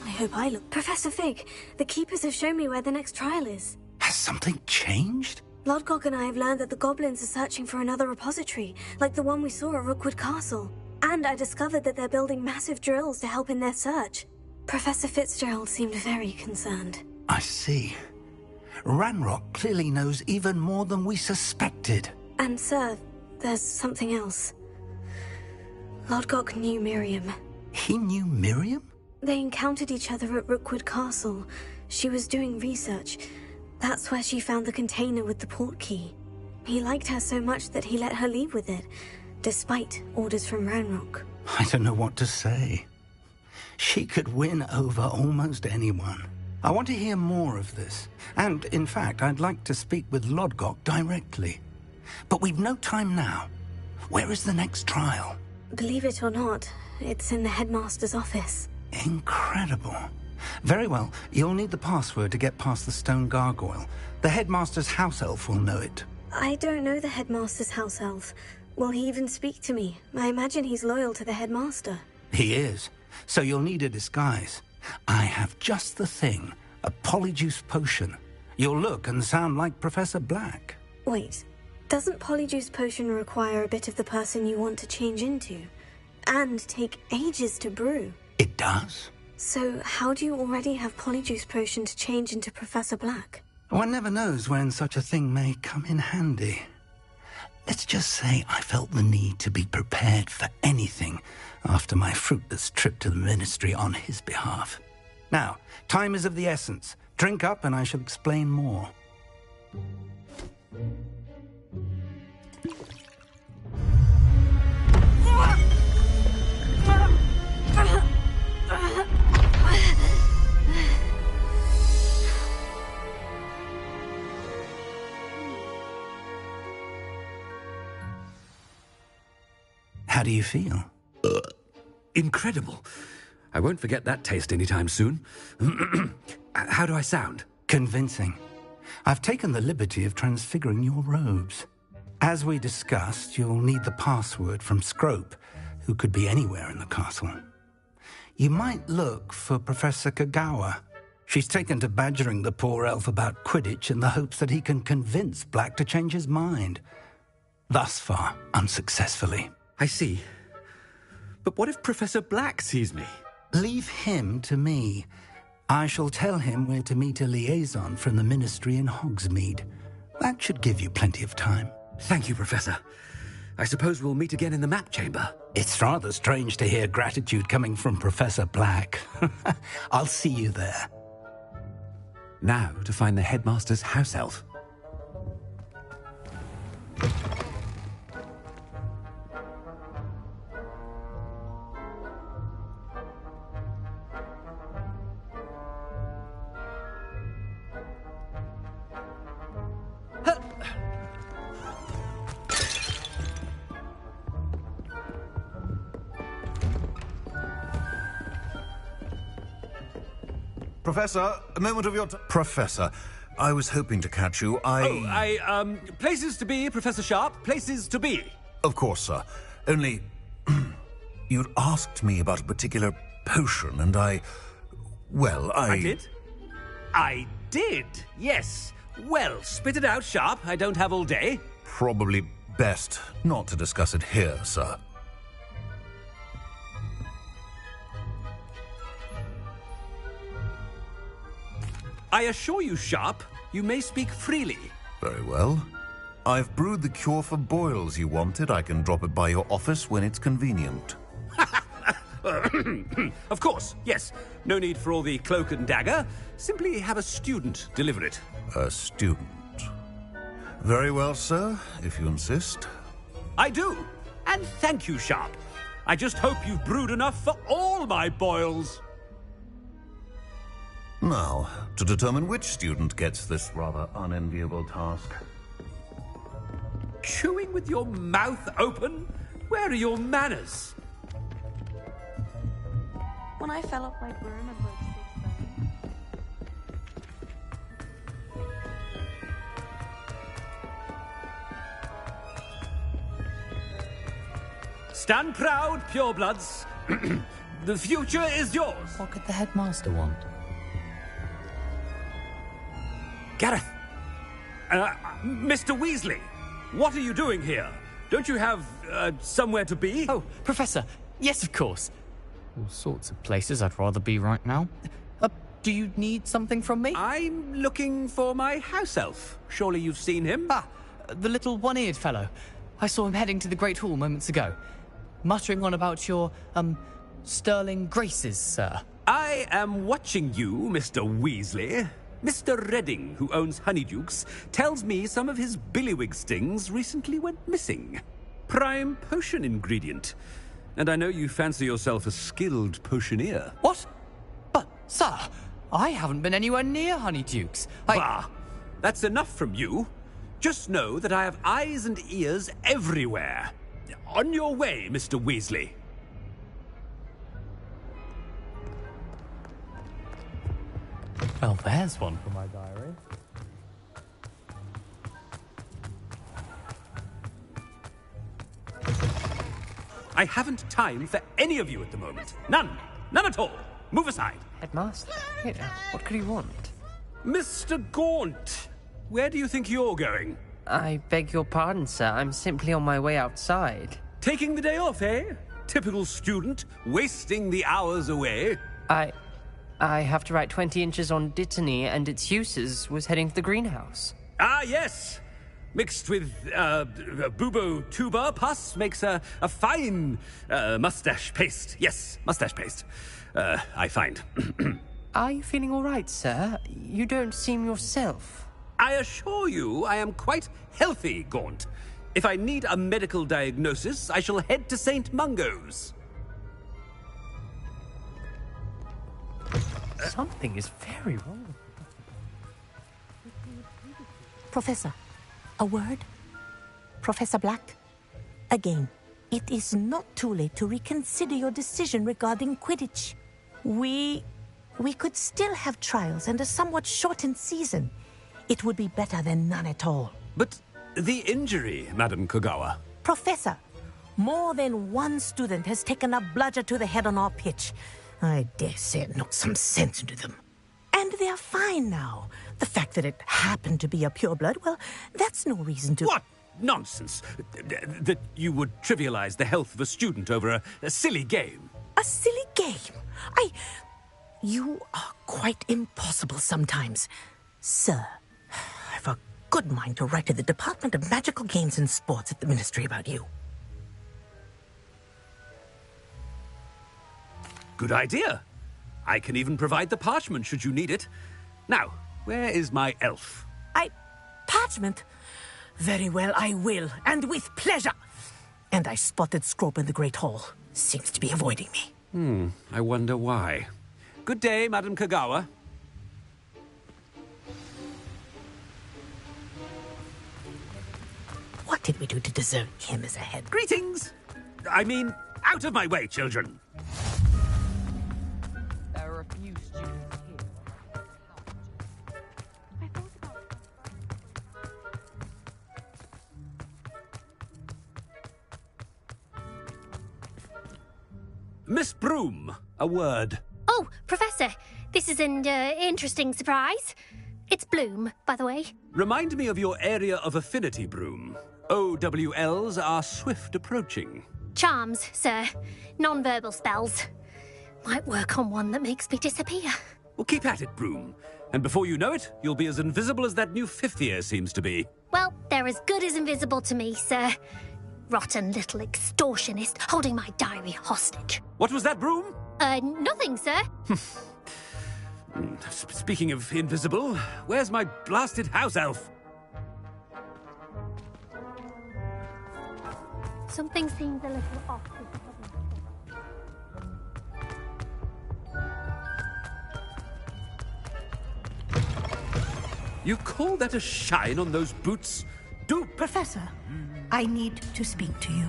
I hope I look. Professor Fig, the Keepers have shown me where the next trial is. Has something changed? Lodgok and I have learned that the goblins are searching for another repository, like the one we saw at Rookwood Castle. And I discovered that they're building massive drills to help in their search. Professor Fitzgerald seemed very concerned. I see. Ranrock clearly knows even more than we suspected. And sir, there's something else. Lodgok knew Miriam. He knew Miriam? They encountered each other at Rookwood Castle. She was doing research. That's where she found the container with the port key. He liked her so much that he let her leave with it, despite orders from Ranrock. I don't know what to say. She could win over almost anyone. I want to hear more of this. And, in fact, I'd like to speak with Lodgok directly. But we've no time now. Where is the next trial? Believe it or not, it's in the headmaster's office. Incredible. Very well, you'll need the password to get past the stone gargoyle. The headmaster's house elf will know it. I don't know the headmaster's house elf. Will he even speak to me? I imagine he's loyal to the headmaster. He is. So you'll need a disguise. I have just the thing. A polyjuice potion. You'll look and sound like Professor Black. Wait, doesn't polyjuice potion require a bit of the person you want to change into? And take ages to brew? It does. So how do you already have polyjuice potion to change into Professor Black? One never knows when such a thing may come in handy. Let's just say I felt the need to be prepared for anything after my fruitless trip to the ministry on his behalf. Now, time is of the essence. Drink up and I shall explain more. How do you feel? Incredible. I won't forget that taste anytime soon. How do I sound? Convincing. I've taken the liberty of transfiguring your robes. As we discussed, you'll need the password from Scrope, who could be anywhere in the castle. You might look for Professor Kagawa. She's taken to badgering the poor elf about Quidditch in the hopes that he can convince Black to change his mind. Thus far, unsuccessfully. I see. But what if Professor Black sees me? Leave him to me. I shall tell him where to meet a liaison from the Ministry in Hogsmeade. That should give you plenty of time. Thank you, Professor. I suppose we'll meet again in the map chamber. It's rather strange to hear gratitude coming from Professor Black. I'll see you there. Now to find the headmaster's house elf. Professor, a moment of your Professor, I was hoping to catch you. Places to be, Professor Sharp. Places to be. Of course, sir. Only, you'd asked me about a particular potion, and I did? I did, yes. Well, spit it out, Sharp. I don't have all day. Probably best not to discuss it here, sir. I assure you, Sharp, you may speak freely. Very well. I've brewed the cure for boils you wanted. I can drop it by your office when it's convenient. Of course, yes. No need for all the cloak and dagger. Simply have a student deliver it. A student? Very well, sir, if you insist. I do. And thank you, Sharp. I just hope you've brewed enough for all my boils. Now, to determine which student gets this rather unenviable task. Chewing with your mouth open? Where are your manners? When I fell off my broom and broke 6 bones. Stand proud, purebloods. The future is yours. What could the headmaster want? Gareth! Mr. Weasley! What are you doing here? Don't you have, somewhere to be? Oh, Professor, yes, of course. All sorts of places I'd rather be right now. Do you need something from me? I'm looking for my house elf. Surely you've seen him? Ah, the little one-eared fellow. I saw him heading to the Great Hall moments ago. Muttering on about your, sterling graces, sir. I am watching you, Mr. Weasley. Mr. Redding, who owns Honeydukes, tells me some of his billywig stings recently went missing. Prime potion ingredient. And I know you fancy yourself a skilled potioneer. What? But, sir, I haven't been anywhere near Honeydukes. Bah! That's enough from you. Just know that I have eyes and ears everywhere. On your way, Mr. Weasley. Well, there's one for my diary. I haven't time for any of you at the moment. None. None at all. Move aside. Headmaster? What could he want? Mr. Gaunt, where do you think you're going? I beg your pardon, sir. I'm simply on my way outside. Taking the day off, eh? Typical student, wasting the hours away. I have to write 20 inches on Dittany and its uses. Was heading to the greenhouse. Ah, yes. Mixed with bubo tuber pus makes a fine mustache paste. Yes, mustache paste. I find. Are you feeling all right, sir? You don't seem yourself. I assure you I am quite healthy, Gaunt. If I need a medical diagnosis, I shall head to St. Mungo's. Something is very wrong. Professor, a word? Professor Black? Again. It is not too late to reconsider your decision regarding Quidditch. We could still have trials and a somewhat shortened season. It would be better than none at all. But the injury, Madam Kogawa. Professor, more than one student has taken a bludger to the head on our pitch. I dare say it knocked some sense into them. And they're fine now. The fact that it happened to be a pureblood, well, that's no reason to... What nonsense! That you would trivialize the health of a student over a silly game. A silly game? You are quite impossible sometimes. Sir, I've a good mind to write to the Department of Magical Games and Sports at the Ministry about you. Good idea. I can even provide the parchment should you need it. Now, where is my elf? Parchment? Very well, I will, and with pleasure. And I spotted Scrope in the Great Hall. Seems to be avoiding me. I wonder why. Good day, Madam Kogawa. What did we do to deserve him as a head? Greetings! I mean, out of my way, children. There are a few students here. Miss Broom, a word. Oh, Professor, this is an interesting surprise. It's Bloom, by the way. Remind me of your area of affinity, Broom. OWLs are swift approaching. Charms, sir. Non-verbal spells. Might work on one that makes me disappear. Well, keep at it, Broom. And before you know it, you'll be as invisible as that new fifth year seems to be. Well, they're as good as invisible to me, sir. Rotten little extortionist holding my diary hostage. What was that, Broom? Nothing, sir. Speaking of invisible, where's my blasted house elf? Something seems a little off. You call that a shine on those boots? Professor, I need to speak to you.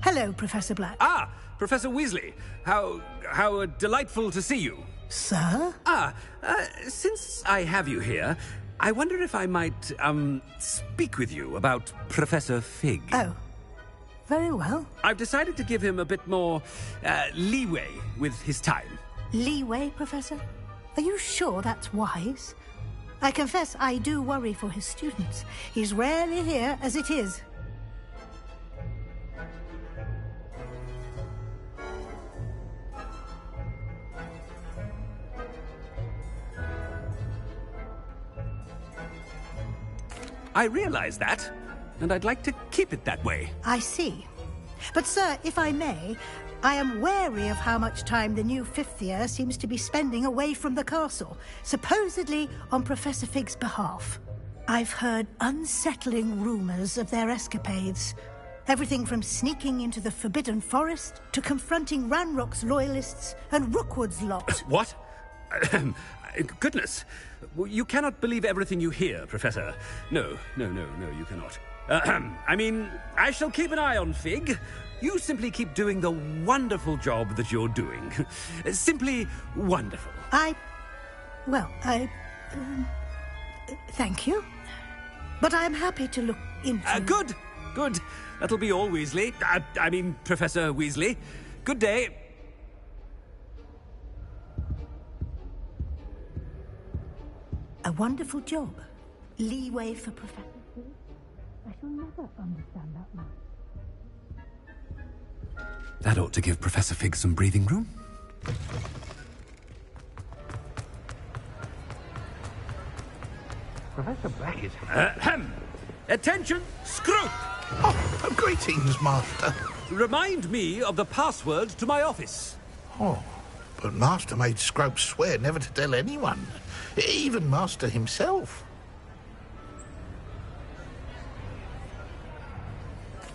Hello, Professor Black. Ah, Professor Weasley. How delightful to see you. Sir? Since I have you here, I wonder if I might, speak with you about Professor Fig. Oh, very well. I've decided to give him a bit more, leeway with his time. Leeway, Professor? Are you sure that's wise? I confess I do worry for his students. He's rarely here as it is. I realize that, and I'd like to keep it that way. I see. But, sir, if I may, I am wary of how much time the new fifth year seems to be spending away from the castle, supposedly on Professor Fig's behalf. I've heard unsettling rumors of their escapades. Everything from sneaking into the Forbidden Forest to confronting Ranrock's loyalists and Rookwood's lot. What? Goodness. You cannot believe everything you hear, Professor. No, you cannot. I mean, I shall keep an eye on Fig. You simply keep doing the wonderful job that you're doing. Simply wonderful. Thank you. But I'm happy to look into... Good. That'll be all, Weasley. I mean, Professor Weasley. Good day. A wonderful job. Leeway for Professor Fig. I shall never understand that one. That ought to give Professor Fig some breathing room. Professor Black is... Attention, Scrope! Oh, greetings, Master. Remind me of the password to my office. Oh, but Master made Scrope swear never to tell anyone, even Master himself.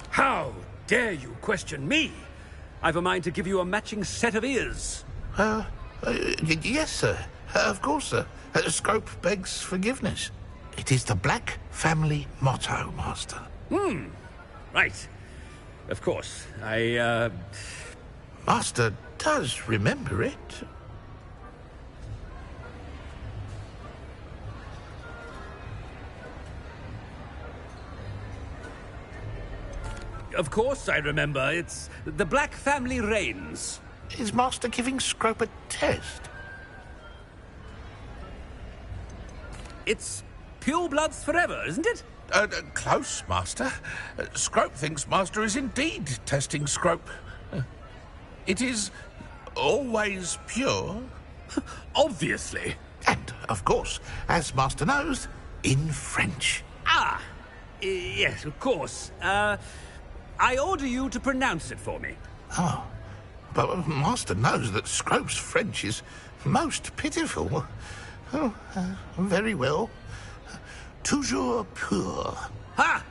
How dare you question me? I've a mind to give you a matching set of ears. Yes, sir. Of course, sir. Scrope begs forgiveness. It is the Black family motto, Master. Right. Of course. Master does remember it. Of course I remember. It's the Black family reigns. Is Master giving Scrope a test? It's pure bloods forever, isn't it? Close, Master. Scrope thinks Master is indeed testing Scrope. It is always pure. Obviously. And, of course, as Master knows, in French. Ah! Yes, of course. I order you to pronounce it for me. Oh, but Master knows that Scrope's French is most pitiful. Oh, very well. Toujours pur. Ha!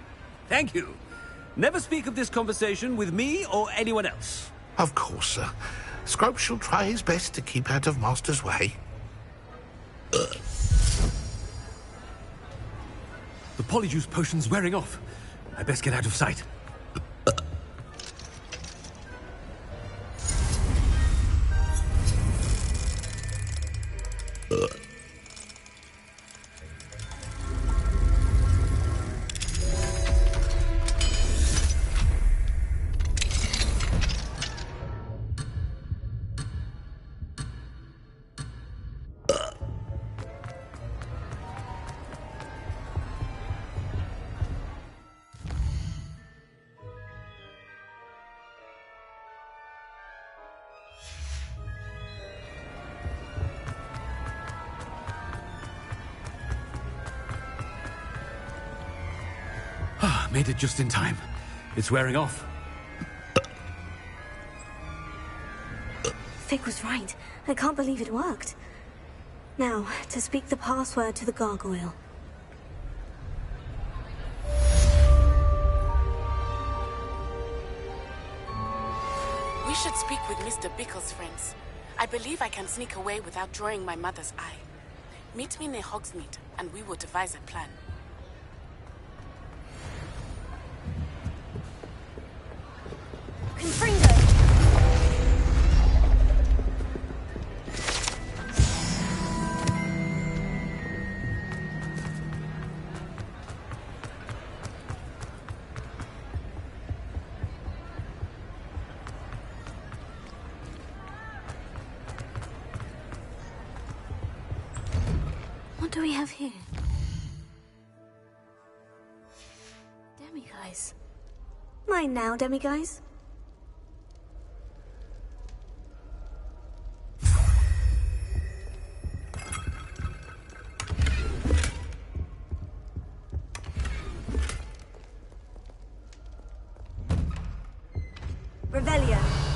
Thank you. Never speak of this conversation with me or anyone else. Of course, sir. Scrope shall try his best to keep out of Master's way. The polyjuice potion's wearing off. I best get out of sight. Made it just in time. It's wearing off. Fig was right. I can't believe it worked. Now, to speak the password to the gargoyle. We should speak with Mr. Bickle's friends. I believe I can sneak away without drawing my mother's eye. Meet me near Hogsmeade, and we will devise a plan. Confringo! What do we have here? Demiguise. Mine now, Demiguise. Revelio.